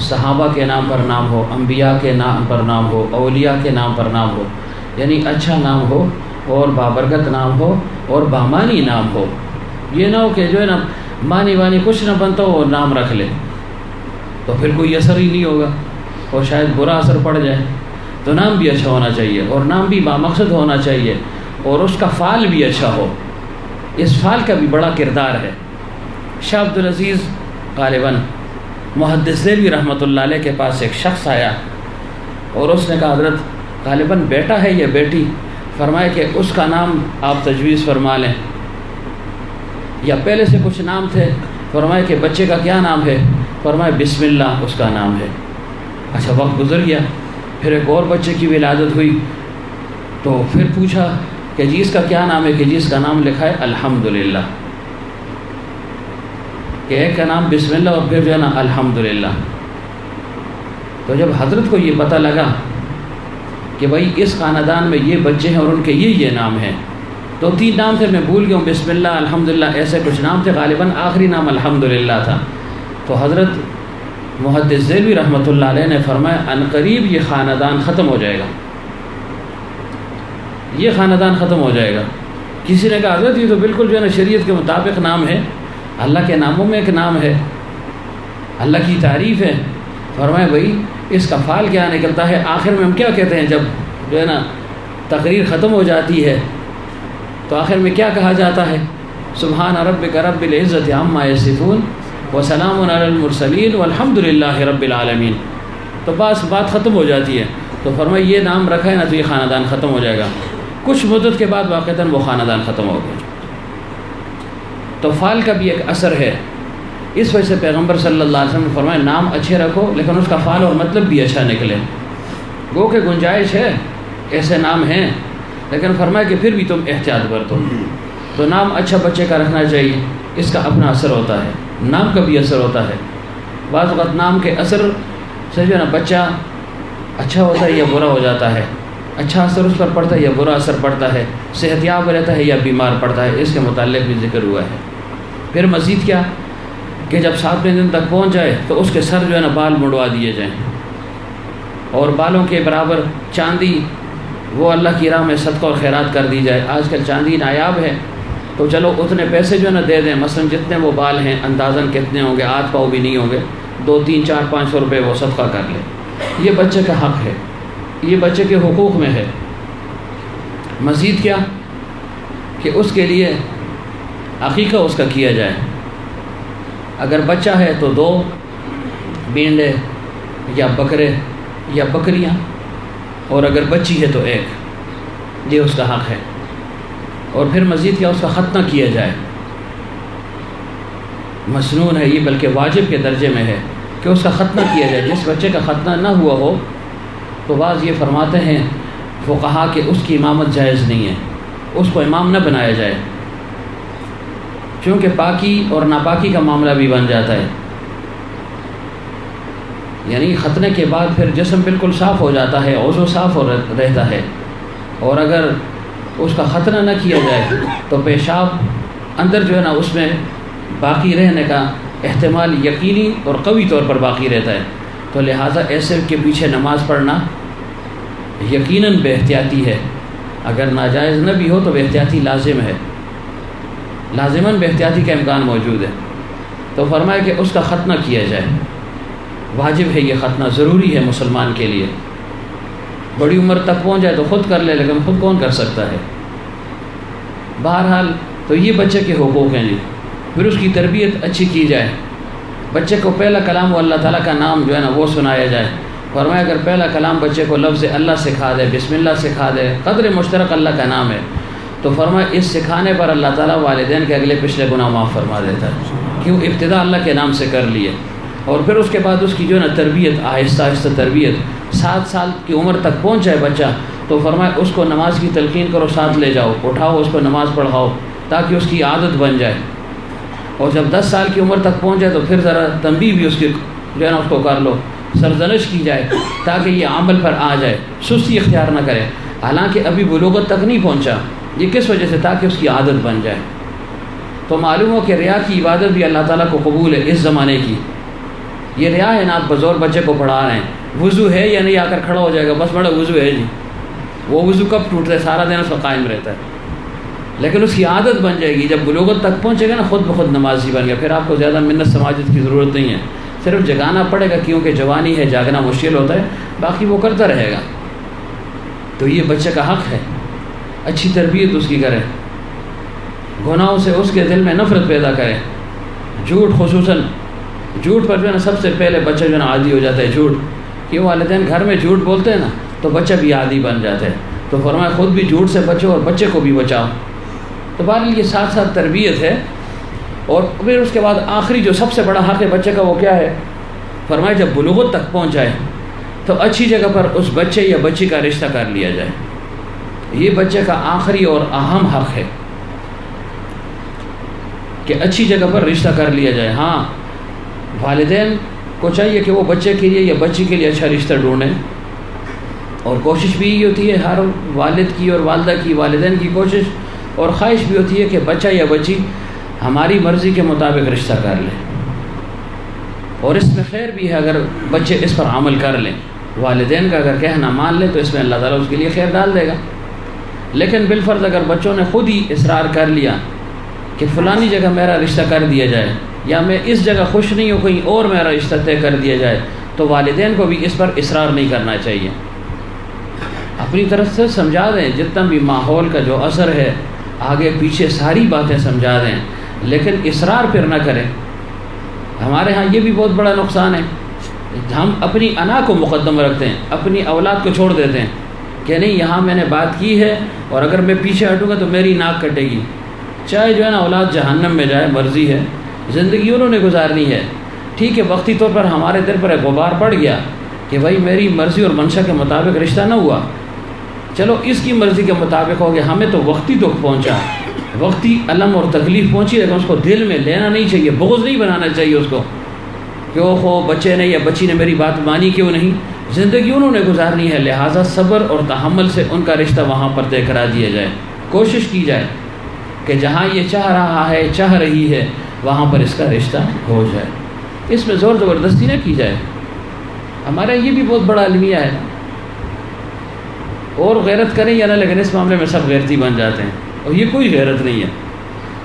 صحابہ کے نام پر نام ہو، انبیاء کے نام پر نام ہو، اولیاء کے نام پر نام ہو، یعنی اچھا نام ہو اور بابرکت نام ہو اور بامانی نام ہو۔ یہ نہ ہو کہ جو ہے نا مانی وانی کچھ نہ بنتا ہو اور نام رکھ لے، تو پھر کوئی اثر ہی نہیں ہوگا اور شاید برا اثر پڑ جائے۔ تو نام بھی اچھا ہونا چاہیے، اور نام بھی بامقصد ہونا چاہیے، اور اس کا فعل بھی اچھا ہو، اس فعل کا بھی بڑا کردار ہے۔ شاہ عبدالعزیز غالباً محدث دہلوی رحمۃ اللہ علیہ کے پاس ایک شخص آیا اور اس نے کہا حضرت غالباً بیٹا ہے یا بیٹی؟ فرمایا کہ اس کا نام آپ تجویز فرما لیں، یا پہلے سے کچھ نام تھے، فرمایا کہ بچے کا کیا نام ہے، فرمایا بسم اللہ اس کا نام ہے۔ اچھا وقت گزر گیا، پھر ایک اور بچے کی ولادت ہوئی، تو پھر پوچھا کہ جی اس کا کیا نام ہے، کہ جی اس کا نام لکھا ہے الحمدللہ، کہ ایک کا نام بسم اللہ اور پھر جو ہے نا الحمدللہ۔ تو جب حضرت کو یہ پتہ لگا کہ بھائی اس خاندان میں یہ بچے ہیں اور ان کے یہ نام ہیں، تو 3 نام تھے، میں بھول گیا ہوں، بسم اللہ، الحمدللہ، ایسے کچھ نام تھے، غالباً آخری نام الحمدللہ تھا۔ تو حضرت محدث ذیلوی رحمۃ اللہ علیہ نے فرمایا ان قریب یہ خاندان ختم ہو جائے گا، یہ خاندان ختم ہو جائے گا۔ کسی نے کہا حضرت یہ تو بالکل جو ہے نا شریعت کے مطابق نام ہے، اللہ کے ناموں میں ایک نام ہے، اللہ کی تعریف ہے۔ فرمایا بھائی اس کا فعال کیا نکلتا ہے، آخر میں ہم کیا کہتے ہیں جب جو ہے نا تقریر ختم ہو جاتی ہے تو آخر میں کیا کہا جاتا ہے، سبحان ربک رب العزت عما یصفون وسلام علی المرسلین والحمد للہ رب العالمین۔ تو بس بات ختم ہو جاتی ہے۔ تو فرمایا یہ نام رکھا ہے نا تو یہ خاندان ختم ہو جائے گا۔ کچھ مدت کے بعد واقعتاً وہ خاندان ختم ہو گیا۔ تو فعل کا بھی ایک اثر ہے، اس وجہ سے پیغمبر صلی اللہ علیہ وسلم نے فرمایا نام اچھے رکھو لیکن اس کا فعل اور مطلب بھی اچھا نکلے۔ گو کہ گنجائش ہے، ایسے نام ہیں، لیکن فرمایا کہ پھر بھی تم احتیاط برتو۔ تو نام اچھا بچے کا رکھنا چاہیے، اس کا اپنا اثر ہوتا ہے، نام کا بھی اثر ہوتا ہے۔ بعض وقت نام کے اثر سے جو ہے نا بچہ اچھا ہوتا ہے یا برا ہو جاتا ہے، اچھا اثر اس پر پڑتا ہے یا برا اثر پڑتا ہے، صحت یاب رہتا ہے یا بیمار پڑتا ہے، اس کے متعلق بھی ذکر ہوا ہے۔ پھر مزید کیا کہ جب 7ویں دن تک پہنچ جائے تو اس کے سر جو ہے نا بال مڑوا دیے جائیں، اور بالوں کے برابر چاندی وہ اللہ کی راہ میں صدقہ اور خیرات کر دی جائے۔ آج کل چاندی نایاب ہے تو چلو اتنے پیسے جو ہے نا دے دیں، مثلا جتنے وہ بال ہیں اندازاً کتنے ہوں گے، 8 پاؤ بھی نہیں ہوں گے، 2 3 4 500 روپے وہ صدقہ کر لے۔ یہ بچے کا حق ہے، یہ بچے کے حقوق میں ہے۔ مزید کیا کہ اس کے لیے عقیقہ اس کا کیا جائے۔ اگر بچہ ہے تو 2 بینڈے یا بکرے یا بکریاں، اور اگر بچی ہے تو 1، یہ اس کا حق ہے۔ اور پھر مزید کیا اس کا ختنہ کیا جائے۔ مسنون ہے یہ، بلکہ واجب کے درجے میں ہے کہ اس کا ختنہ کیا جائے۔ جس بچے کا ختنہ نہ ہوا ہو تو بعض یہ فرماتے ہیں فقہا کہ اس کی امامت جائز نہیں ہے، اس کو امام نہ بنایا جائے، کیونکہ پاکی اور ناپاکی کا معاملہ بھی بن جاتا ہے۔ یعنی ختنے کے بعد پھر جسم بالکل صاف ہو جاتا ہے، عضو صاف رہتا ہے، اور اگر اس کا ختنہ نہ کیا جائے تو پیشاب اندر جو ہے نا اس میں باقی رہنے کا احتمال یقینی اور قوی طور پر باقی رہتا ہے۔ تو لہٰذا ایسے کے پیچھے نماز پڑھنا یقیناً بے احتیاطی ہے، اگر ناجائز نہ بھی ہو تو بے احتیاطی لازم ہے، لازماً بے احتیاطی کا امکان موجود ہے۔ تو فرمایا کہ اس کا ختنہ کیا جائے، واجب ہے یہ ختنہ، ضروری ہے مسلمان کے لیے۔ بڑی عمر تک پہنچ جائے تو خود کر لے، لیکن خود کون کر سکتا ہے؟ بہرحال تو یہ بچے کے حقوق ہیں جی۔ پھر اس کی تربیت اچھی کی جائے، بچے کو پہلا کلام وہ اللہ تعالیٰ کا نام جو ہے نا وہ سنایا جائے۔ فرمایا اگر پہلا کلام بچے کو لفظ اللہ سکھا دے، بسم اللہ سکھا دے، قدر مشترک اللہ کا نام ہے، تو فرمایا اس سکھانے پر اللہ تعالیٰ والدین کے اگلے پچھلے گناہ معاف فرما دیتا ہے، کیوں ابتدا اللہ کے نام سے کر لیے۔ اور پھر اس کے بعد اس کی جو ہے نا تربیت، آہستہ آہستہ تربیت، 7 سال کی عمر تک پہنچ جائے بچہ تو فرمایا اس کو نماز کی تلقین کرو، ساتھ لے جاؤ، اٹھاؤ، اس کو نماز پڑھاؤ تاکہ اس کی عادت بن جائے۔ اور جب 10 سال کی عمر تک پہنچ جائے تو پھر ذرا تنبیہ بھی اس کی جو ہے نا اس کو کر لو، سرزنش کی جائے تاکہ یہ عمل پر آ جائے، سستی اختیار نہ کرے، حالانکہ ابھی بلوغت تک نہیں پہنچا۔ یہ کس وجہ سے؟ تاکہ اس کی عادت بن جائے۔ تو معلوم ہو کہ ریا کی عبادت بھی اللہ تعالیٰ کو قبول ہے اس زمانے کی۔ یہ ریا ہے نا، آپ بزور بچے کو پڑھا رہے ہیں، وضو ہے یا نہیں، آ کر کھڑا ہو جائے گا، بس بڑا وضو ہے جی، وہ وضو کب ٹوٹتا ہے؟ سارا دن اس کا قائم رہتا ہے، لیکن اس کی عادت بن جائے گی، جب بلوغت تک پہنچے گا نا خود بخود نمازی بن گیا۔ پھر آپ کو زیادہ منت سماجت کی ضرورت نہیں ہے، صرف جگانا پڑے گا کیونکہ جوانی ہے، جاگنا مشکل ہوتا ہے، باقی وہ کرتا رہے گا۔ تو یہ بچے کا حق ہے، اچھی تربیت اس کی کرے، گناہوں سے اس کے دل میں نفرت پیدا کرے۔ جھوٹ، خصوصاً جھوٹ پر جو ہے نا سب سے پہلے بچہ جو ہے نا عادی ہو جاتا ہے، جھوٹ کہ والدین گھر میں جھوٹ بولتے ہیں نا تو بچہ بھی عادی بن جاتا ہے۔ تو فرمایا خود بھی جھوٹ سے بچو اور بچے کو بھی بچاؤ۔ تو بہرحال یہ ساتھ ساتھ تربیت ہے۔ اور پھر اس کے بعد آخری جو سب سے بڑا حق ہے بچے کا وہ کیا ہے؟ فرمایا جب بلوغت تک پہنچ جائے تو اچھی جگہ پر اس بچے یا بچی کا رشتہ کر لیا جائے۔ یہ بچے کا آخری اور اہم حق ہے کہ اچھی جگہ پر رشتہ کر لیا جائے۔ ہاں، والدین کو چاہیے کہ وہ بچے کے لیے یا بچی کے لیے اچھا رشتہ ڈھونڈیں، اور کوشش بھی یہ ہوتی ہے ہر والد کی اور والدہ کی، والدین کی کوشش اور خواہش بھی ہوتی ہے کہ بچہ یا بچی ہماری مرضی کے مطابق رشتہ کر لیں، اور اس میں خیر بھی ہے اگر بچے اس پر عمل کر لیں۔ والدین کا اگر کہنا مان لیں تو اس میں اللہ تعالیٰ اس کے لیے خیر ڈال دے گا۔ لیکن بالفرض اگر بچوں نے خود ہی اصرار کر لیا کہ فلانی جگہ میرا رشتہ کر دیا جائے، یا میں اس جگہ خوش نہیں ہوں کہیں اور میرا رشتہ طے کر دیا جائے، تو والدین کو بھی اس پر اصرار نہیں کرنا چاہیے۔ اپنی طرف سے سمجھا دیں، جتنا بھی ماحول کا جو اثر ہے آگے پیچھے ساری باتیں سمجھا دیں، لیکن اصرار پھر نہ کریں۔ ہمارے ہاں یہ بھی بہت بڑا نقصان ہے، ہم اپنی انا کو مقدم رکھتے ہیں، اپنی اولاد کو چھوڑ دیتے ہیں کہ نہیں یہاں میں نے بات کی ہے اور اگر میں پیچھے ہٹوں گا تو میری ناک کٹے گی۔ چاہے جو ہے نا اولاد جہنم میں جائے، مرضی ہے، زندگی انہوں نے گزارنی ہے۔ ٹھیک ہے، وقتی طور پر ہمارے دل پر ایک غبار پڑ گیا کہ بھائی میری مرضی اور منشا کے مطابق رشتہ نہ ہوا، چلو اس کی مرضی کے مطابق ہو گیا، ہمیں تو وقتی دکھ پہنچا، وقتی علم اور تکلیف پہنچی، لیکن اس کو دل میں لینا نہیں چاہیے، بغض نہیں بنانا چاہیے اس کو کہ او ہو بچے نے یا بچی نے میری بات مانی کیوں نہیں۔ زندگی انہوں نے گزارنی ہے، لہٰذا صبر اور تحمل سے ان کا رشتہ وہاں پر طے کرا دیا جائے۔ کوشش کی جائے کہ جہاں یہ چاہ رہا ہے، چاہ رہی ہے، وہاں پر اس کا رشتہ ہو جائے، اس میں زور زبردستی نہ کی جائے۔ ہمارا یہ بھی بہت بڑا المیہ ہے، اور غیرت کریں یا نہ، لیکن اس معاملے میں سب غیرتی بن جاتے ہیں، اور یہ کوئی غیرت نہیں ہے۔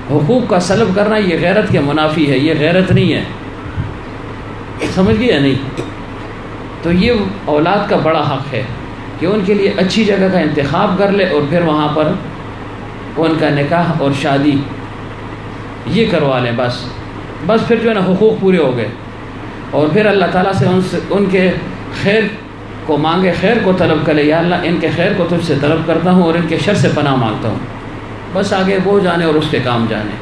حقوق کا سلب کرنا یہ غیرت کے منافی ہے، یہ غیرت نہیں ہے، سمجھ گئے یا نہیں؟ تو یہ اولاد کا بڑا حق ہے کہ ان کے لیے اچھی جگہ کا انتخاب کر لے اور پھر وہاں پر ان کا نکاح اور شادی یہ کروا لیں، بس پھر جو ہے نا حقوق پورے ہو گئے، اور پھر اللہ تعالیٰ سے ان کے خیر کو مانگے، خیر کو طلب کرے، یا اللہ ان کے خیر کو تجھ سے طلب کرتا ہوں اور ان کے شر سے پناہ مانگتا ہوں، بس آگے وہ جانے اور اس کے کام جانے۔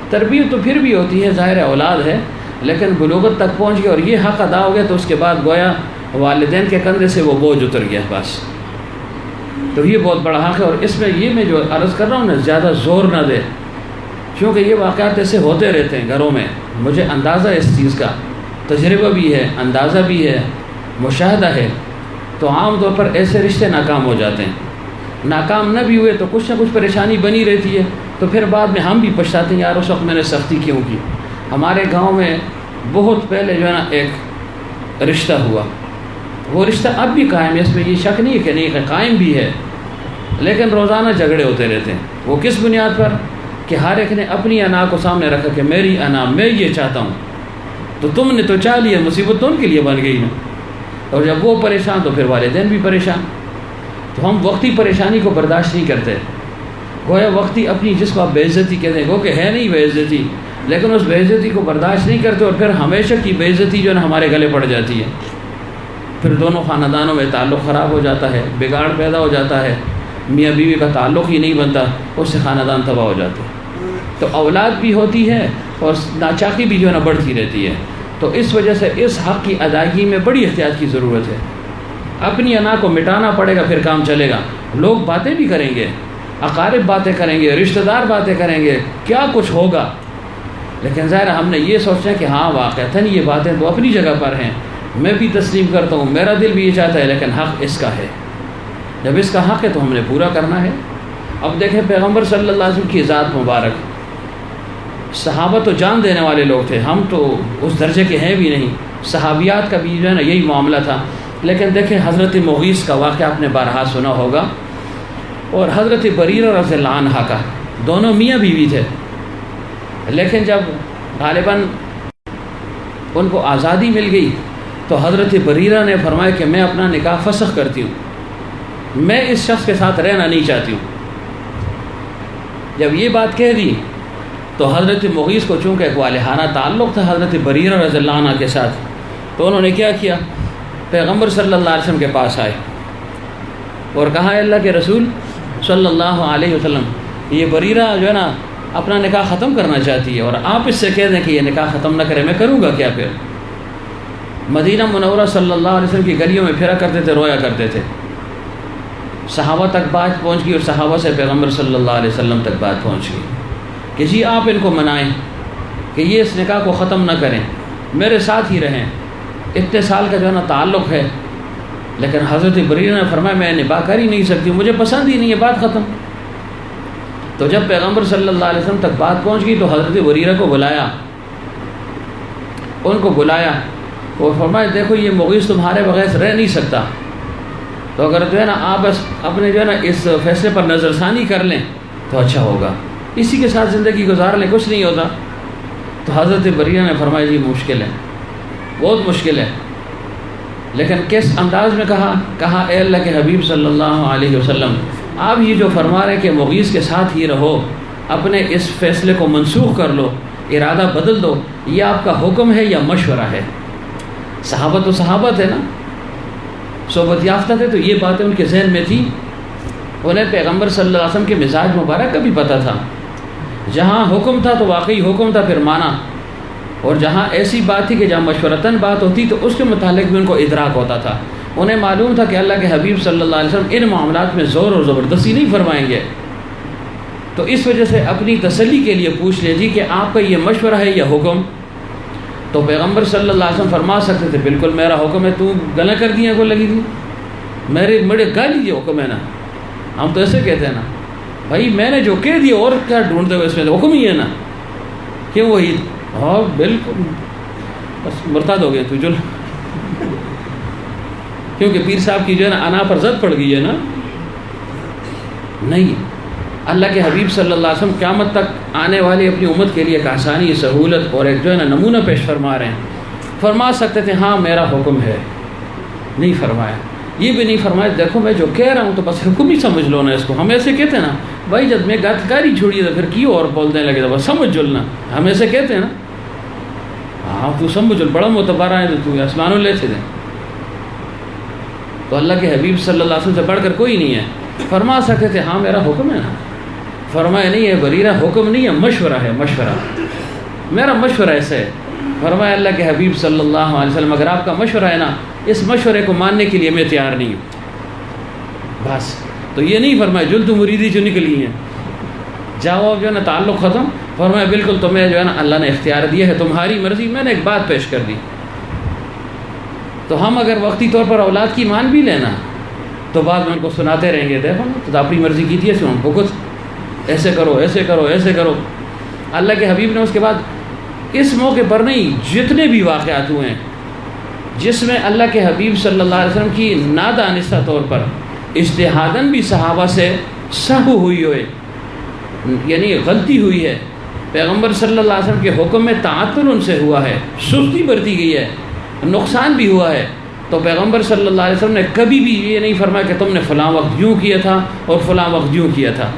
تربیت تو پھر بھی ہوتی ہے، ظاہر اولاد ہے، لیکن بلوغت تک پہنچ گیا اور یہ حق ادا ہو گیا تو اس کے بعد گویا والدین کے کندھے سے وہ بوجھ اتر گیا بس۔ تو یہ بہت بڑا حق ہے، اور اس میں یہ میں جو عرض کر رہا ہوں نا، زیادہ زور نہ دے، کیونکہ یہ واقعات ایسے ہوتے رہتے ہیں گھروں میں، مجھے اندازہ ہے اس چیز کا، تجربہ بھی ہے، اندازہ بھی ہے، مشاہدہ ہے۔ تو عام طور پر ایسے رشتے ناکام ہو جاتے ہیں، ناکام نہ بھی ہوئے تو کچھ نہ کچھ پریشانی بنی رہتی ہے، تو پھر بعد میں ہم بھی پچھتاتے ہیں یار اس وقت میں نے سختی کیوں کی۔ ہمارے گاؤں میں بہت پہلے جو ہے نا ایک رشتہ ہوا، وہ رشتہ اب بھی قائم ہے، اس میں یہ شک نہیں ہے کہ نہیں قائم بھی ہے، لیکن روزانہ جھگڑے ہوتے رہتے ہیں۔ وہ کس بنیاد پر؟ کہ ہر ایک نے اپنی انا کو سامنے رکھا کہ میری انا، میں یہ چاہتا ہوں، تو تم نے تو چاہ لیا، مصیبت تو ان کے لیے بن گئی نا، اور جب وہ پریشان تو پھر والدین بھی پریشان۔ تو ہم وقتی پریشانی کو برداشت نہیں کرتے، گویا وقتی اپنی جس کو آپ بے عزتی کہتے ہیں، گو کہ ہے نہیں بے عزتی، لیکن اس بے عزتی کو برداشت نہیں کرتے، اور پھر ہمیشہ کی بے عزتی جو ہے نا ہمارے گلے پڑ جاتی ہے، پھر دونوں خاندانوں میں تعلق خراب ہو جاتا ہے، بگاڑ پیدا ہو جاتا ہے، میاں بیوی کا تعلق ہی نہیں بنتا، اس سے خاندان تباہ ہو جاتے ہیں۔ تو اولاد بھی ہوتی ہے اور ناچاقی بھی جو ہے نا بڑھتی رہتی ہے، تو اس وجہ سے اس حق کی ادائیگی میں بڑی احتیاط کی ضرورت ہے۔ اپنی انا کو مٹانا پڑے گا، پھر کام چلے گا۔ لوگ باتیں بھی کریں گے، اقارب باتیں کریں گے، رشتہ دار باتیں کریں گے، کیا کچھ ہوگا، لیکن ظاہر ہم نے یہ سوچنا ہے کہ ہاں واقعتاً یہ باتیں تو اپنی جگہ پر ہیں، میں بھی تسلیم کرتا ہوں، میرا دل بھی یہ چاہتا ہے، لیکن حق اس کا ہے۔ جب اس کا حق ہے تو ہم نے پورا کرنا ہے۔ اب دیکھیں پیغمبر صلی اللہ علیہ وسلم کی ذات مبارک، صحابہ تو جان دینے والے لوگ تھے، ہم تو اس درجے کے ہیں بھی نہیں، صحابیات کا بھی جو ہے نا یہی معاملہ تھا، لیکن دیکھیں حضرت مغیث کا واقعہ آپ نے بارہا سنا ہوگا، اور حضرت بریرہ رضی اللہ عنہ کا، دونوں میاں بیوی تھے، لیکن جب غالباً ان کو آزادی مل گئی تو حضرت بریرہ نے فرمایا کہ میں اپنا نکاح فسخ کرتی ہوں، میں اس شخص کے ساتھ رہنا نہیں چاہتی ہوں۔ جب یہ بات کہہ دی تو حضرت مغیث کو چونکہ ایک والہانہ تعلق تھا حضرت بریرہ رضی اللہ عنہ کے ساتھ، تو انہوں نے کیا کیا، پیغمبر صلی اللہ علیہ وسلم کے پاس آئے اور کہا اے اللہ کے رسول صلی اللہ علیہ وسلم یہ بریرہ جو ہے نا اپنا نکاح ختم کرنا چاہتی ہے اور آپ اس سے کہہ دیں کہ یہ نکاح ختم نہ کرے، میں کروں گا کیا پھر؟ مدینہ منورہ صلی اللہ علیہ وسلم کی گلیوں میں پھرا کرتے تھے، رویا کرتے تھے۔ صحابہ تک بات پہنچ گئی اور صحابہ سے پیغمبر صلی اللہ علیہ وسلم تک بات پہنچ گئی کہ جی آپ ان کو منائیں کہ یہ اس نکاح کو ختم نہ کریں، میرے ساتھ ہی رہیں، اتنے سال کا جو ہے نا تعلق ہے۔ لیکن حضرت بریرہ نے فرمایا میں نباہ کر ہی نہیں سکتی، مجھے پسند ہی نہیں ہے، بات ختم۔ تو جب پیغمبر صلی اللہ علیہ وسلم تک بات پہنچ گئی تو حضرت بریرہ کو بلایا، ان کو بلایا اور فرمایا دیکھو یہ مغیث تمہارے بغیر رہ نہیں سکتا، تو اگر جو ہے نا آپ اپنے جو ہے نا اس فیصلے پر نظر ثانی کر لیں تو اچھا ہوگا، اسی کے ساتھ زندگی گزار لیں، کچھ نہیں ہوتا۔ تو حضرت بریرہ نے فرمایا جی مشکل ہے، بہت مشکل ہے، لیکن کس انداز میں کہا اے اللہ کے حبیب صلی اللہ علیہ وسلم آپ یہ جو فرما رہے ہیں کہ مغیث کے ساتھ ہی رہو، اپنے اس فیصلے کو منسوخ کر لو، ارادہ بدل دو، یہ آپ کا حکم ہے یا مشورہ ہے؟ صحابہ تو صحابہ تھے نا، صحبت یافتہ تھے، تو یہ باتیں ان کے ذہن میں تھی۔ انہیں پیغمبر صلی اللہ علیہ وسلم کے مزاج مبارک کا بھی پتہ تھا، جہاں حکم تھا تو واقعی حکم تھا پھر مانا، اور جہاں ایسی بات تھی کہ جہاں مشورتاً بات ہوتی تو اس کے متعلق بھی ان کو ادراک ہوتا تھا۔ انہیں معلوم تھا کہ اللہ کے حبیب صلی اللہ علیہ وسلم ان معاملات میں زور اور زبردستی نہیں فرمائیں گے، تو اس وجہ سے اپنی تسلی کے لیے پوچھ لے جی کہ آپ کا یہ مشورہ ہے یا حکم؟ تو پیغمبر صلی اللہ علیہ وسلم فرما سکتے تھے بالکل میرا حکم ہے، تو گلا کر دیا کو لگی تھی، میرے گالی یہ حکم ہے نا، ہم تو ایسے کہتے ہیں نا بھائی میں نے جو کہہ دیا اور کیا ڈھونڈتے ہوئے، اس میں حکم ہی ہے نا، کیوں وہی؟ ہاں بالکل، بس مرتاد ہو گئے تو جل، کیونکہ پیر صاحب کی جو ہے نا انا پر زد پڑ گئی ہے نا۔ نہیں، اللہ کے حبیب صلی اللہ علیہ وسلم قیامت تک آنے والی اپنی امت کے لیے ایک آسانی، سہولت اور ایک جو ہے نا نمونہ پیش فرما رہے ہیں۔ فرما سکتے تھے ہاں میرا حکم ہے، نہیں فرمایا، یہ بھی نہیں فرمایا دیکھو میں جو کہہ رہا ہوں تو بس حکم ہی سمجھ لو نا اس کو۔ ہم ایسے کہتے ہیں نا بھائی جب میں گاتکاری چھوڑی تو پھر کیوں اور بولنے لگے تو بس سمجھ جلنا، ہم ایسے کہتے ہیں نا، ہاں تو سمجھ جل، بڑا معتبر ہے تو آسمانوں لیتے تھے۔ تو اللہ کے حبیب صلی اللہ علیہ وسلم سے بڑھ کر کوئی نہیں ہے، فرما سکتے تھے ہاں میرا حکم ہے نا، فرمایا نہیں ہے بریرہ حکم نہیں ہے، مشورہ ہے، مشورہ، میرا مشورہ ایسے ہے۔ فرمایا اللہ کے حبیب صلی اللہ علیہ وسلم اگر آپ کا مشورہ ہے نا اس مشورے کو ماننے کے لیے میں تیار نہیں ہوں، بس۔ تو یہ نہیں فرمایا جلد مریدی جو نکلی ہیں جاؤ جو ہے نا تعلق ختم، فرمایا بالکل تمہیں جو ہے نا اللہ نے اختیار دیا ہے، تمہاری مرضی، میں نے ایک بات پیش کر دی۔ تو ہم اگر وقتی طور پر اولاد کی مان بھی لینا تو بعد میں ان کو سناتے رہیں گے دیکھو تو اپنی مرضی کی تھی ایسے ہم بھگت، ایسے کرو ایسے کرو ایسے کرو۔ اللہ کے حبیب نے اس کے بعد اس موقع پر نہیں جتنے بھی واقعات ہوئے ہیں جس میں اللہ کے حبیب صلی اللہ علیہ وسلم کی نادانستہ طور پر اجتہاداً بھی صحابہ سے سہو ہوئی ہوئے، یعنی غلطی ہوئی ہے، پیغمبر صلی اللہ علیہ وسلم کے حکم میں تعطل ان سے ہوا ہے، سستی برتی گئی ہے، نقصان بھی ہوا ہے، تو پیغمبر صلی اللہ علیہ وسلم نے کبھی بھی یہ نہیں فرمایا کہ تم نے فلاں وقت یوں کیا تھا اور فلاں وقت یوں کیا تھا۔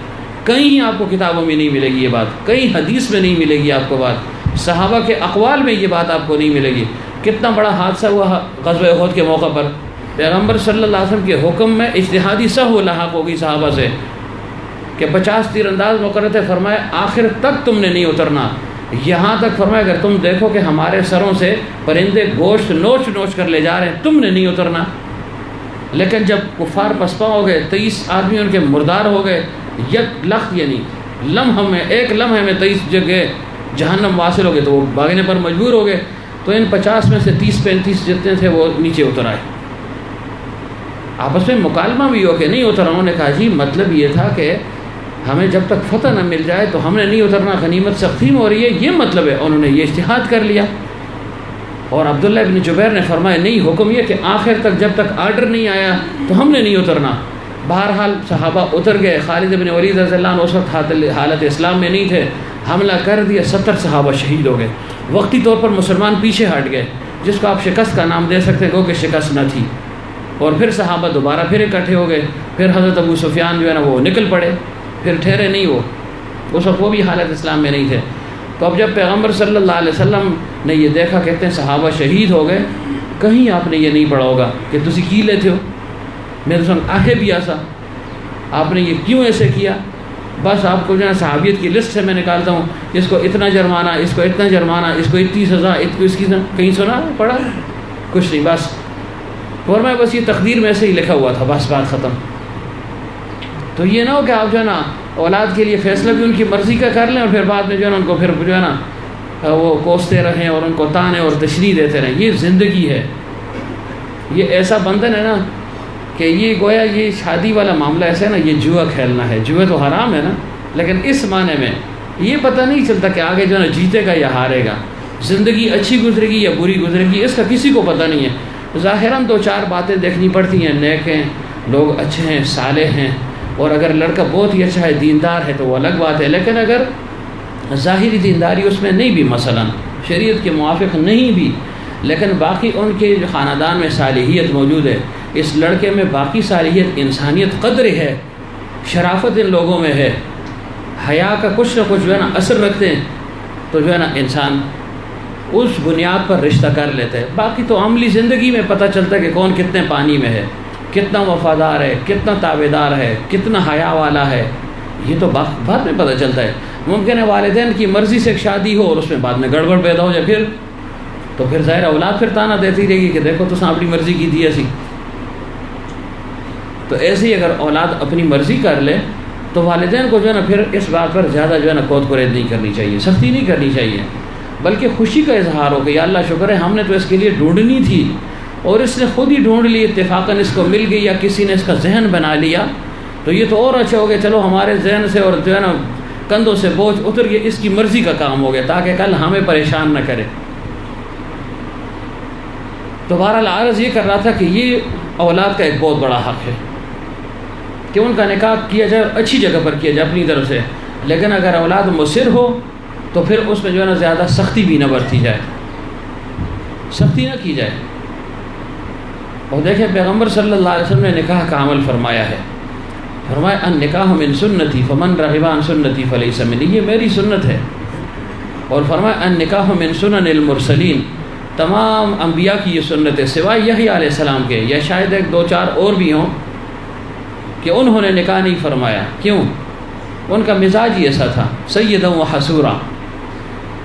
کہیں آپ کو کتابوں میں نہیں ملے گی یہ بات، کہیں حدیث میں نہیں ملے گی آپ کو بات، صحابہ کے اقوال میں یہ بات آپ کو نہیں ملے گی۔ کتنا بڑا حادثہ ہوا غزوہ احد کے موقع پر، پیغمبر صلی اللہ علیہ وسلم کے حکم میں اجتہادی سہو لاحق ہو گئی صحابہ سے کہ 50 تیر انداز مقرر تھے، فرمایا آخر تک تم نے نہیں اترنا، یہاں تک فرمایا اگر تم دیکھو کہ ہمارے سروں سے پرندے گوشت نوچ نوچ کر لے جا رہے ہیں تم نے نہیں اترنا۔ لیکن جب کفار پسپا ہو گئے، 23 آدمی ان کے مردار ہو گئے، یک لخت یعنی لمحہ میں، ایک لمحے میں 23 جگہ جہنم واصل ہو گئے، تو وہ بھاگنے پر مجبور ہو گئے، تو ان 50 میں سے 30-35 جتنے تھے وہ نیچے اتر آئے۔ آپس میں مکالمہ بھی ہو کہ نہیں اترا، انہوں نے کہا جی مطلب یہ تھا کہ ہمیں جب تک فتح نہ مل جائے تو ہم نے نہیں اترنا، غنیمت تقسیم ہو رہی ہے، یہ مطلب ہے۔ انہوں نے یہ اجتہاد کر لیا، اور عبداللہ بن جبیر نے فرمایا نہیں، حکم یہ کہ آخر تک جب تک آرڈر نہیں آیا تو ہم نے نہیں اترنا۔ بہرحال صحابہ اتر گئے، خالد بن ولید رضی اللہ عنہ اس وقت حالت اسلام میں نہیں تھے، حملہ کر دیا، 70 صحابہ شہید ہو گئے۔ وقتی طور پر مسلمان پیچھے ہٹ گئے، جس کو آپ شکست کا نام دے سکتے گو کہ شکست نہ تھی، اور پھر صحابہ دوبارہ پھر اکٹھے ہو گئے، پھر حضرت ابو سفیان جو ہے نا وہ نکل پڑے، پھر ٹھہرے نہیں، وہ اس وقت وہ بھی حالت اسلام میں نہیں تھے۔ تو اب جب پیغمبر صلی اللہ علیہ وسلم نے یہ دیکھا، کہتے ہیں صحابہ شہید ہو گئے، کہیں آپ نے یہ نہیں پڑھا ہوگا کہ تسی کی لیتے ہو، میرے سنگ آہے بھی ایسا آپ نے یہ کیوں ایسے کیا؟ بس آپ کو جو ہے صحابیت کی لسٹ سے میں نکالتا ہوں، اس کو اتنا جرمانہ، اس کو اتنا جرمانہ، اس کو اتنی سزا، اس کی کہیں سنا پڑھا کچھ نہیں، بس فرمایا بس یہ تقدیر میں سے ہی لکھا ہوا تھا، بس بات ختم۔ تو یہ نہ ہو کہ آپ جو ہے نا اولاد کے لیے فیصلہ بھی ان کی مرضی کا کر لیں اور پھر بعد میں جو ہے نا ان کو پھر جو ہے نا وہ کوستے رہیں اور ان کو تانے اور تشریح دیتے رہیں۔ یہ زندگی ہے، یہ ایسا بندھن ہے نا کہ یہ گویا یہ شادی والا معاملہ ایسا ہے نا، یہ جوا کھیلنا ہے۔ جوا تو حرام ہے نا، لیکن اس معنی میں یہ پتہ نہیں چلتا کہ آگے جو ہے نا جیتے گا یا ہارے گا، زندگی اچھی گزرے گی یا بری گزرے گی، اس کا کسی کو پتہ نہیں ہے۔ ظاہراً دو چار باتیں دیکھنی پڑتی ہیں، نیک ہیں، لوگ اچھے ہیں، صالح ہیں، اور اگر لڑکا بہت ہی اچھا ہے، دیندار ہے تو وہ الگ بات ہے، لیکن اگر ظاہری دینداری اس میں نہیں بھی، مثلاً شریعت کے موافق نہیں بھی، لیکن باقی ان کے جو خاندان میں صالحیت موجود ہے، اس لڑکے میں باقی صالحیت، انسانیت، قدر ہے، شرافت ان لوگوں میں ہے، حیا کا کچھ نہ کچھ جو ہے نا اثر رکھتے ہیں، تو جو ہے نا انسان اس بنیاد پر رشتہ کر لیتے ہیں۔ باقی تو عملی زندگی میں پتہ چلتا ہے کہ کون کتنے پانی میں ہے، کتنا وفادار ہے، کتنا تابعدار ہے، کتنا حیا والا ہے، یہ تو بعد میں پتہ چلتا ہے۔ ممکن ہے والدین کی مرضی سے ایک شادی ہو اور اس میں بعد میں گڑبڑ پیدا ہو جائے، پھر ظاہر اولاد پھر تانا دیتی رہے گی کہ دیکھو تو اپنی مرضی کی تھی ایسی۔ تو ایسے ہی اگر اولاد اپنی مرضی کر لے تو والدین کو جو ہے نا پھر اس بات پر زیادہ جو ہے نا کود کرید نہیں کرنی چاہیے، سختی نہیں کرنی چاہیے، بلکہ خوشی کا اظہار ہو کہ یا اللہ شکر ہے ہم نے تو اس کے لیے ڈھونڈنی تھی اور اس نے خود ہی ڈھونڈ لی، اتفاقاً اس کو مل گئی، یا کسی نے اس کا ذہن بنا لیا تو یہ تو اور اچھا ہو گیا، چلو ہمارے ذہن سے اور جو ہے نا کندھوں سے بوجھ اتر گیا، اس کی مرضی کا کام ہو گیا تاکہ کل ہمیں پریشان نہ کرے۔ تو بہرحال عرض یہ کر رہا تھا کہ یہ اولاد کا ایک بہت بڑا حق ہے کہ ان کا نکاح کیا جائے، اچھی جگہ پر کیا جائے اپنی طرف سے، لیکن اگر اولاد مصر ہو تو پھر اس میں جو ہے نا زیادہ سختی بھی نہ برتی جائے، سختی نہ کی جائے۔ اور دیکھیں پیغمبر صلی اللہ علیہ وسلم نے نکاح کا عمل فرمایا ہے، فرمایا النکاح من سنتی فمن رغب عن سنتی فلیس منی، یہ میری سنت ہے۔ اور فرمایا النکاح من سنن المرسلین، تمام انبیاء کی یہ سنت ہے سوائے یحییٰ علیہ السلام کے، یا شاید ایک دو چار اور بھی ہوں کہ انہوں نے نکاح نہیں فرمایا۔ کیوں؟ ان کا مزاج ہی ایسا تھا، سیدا و حسورا،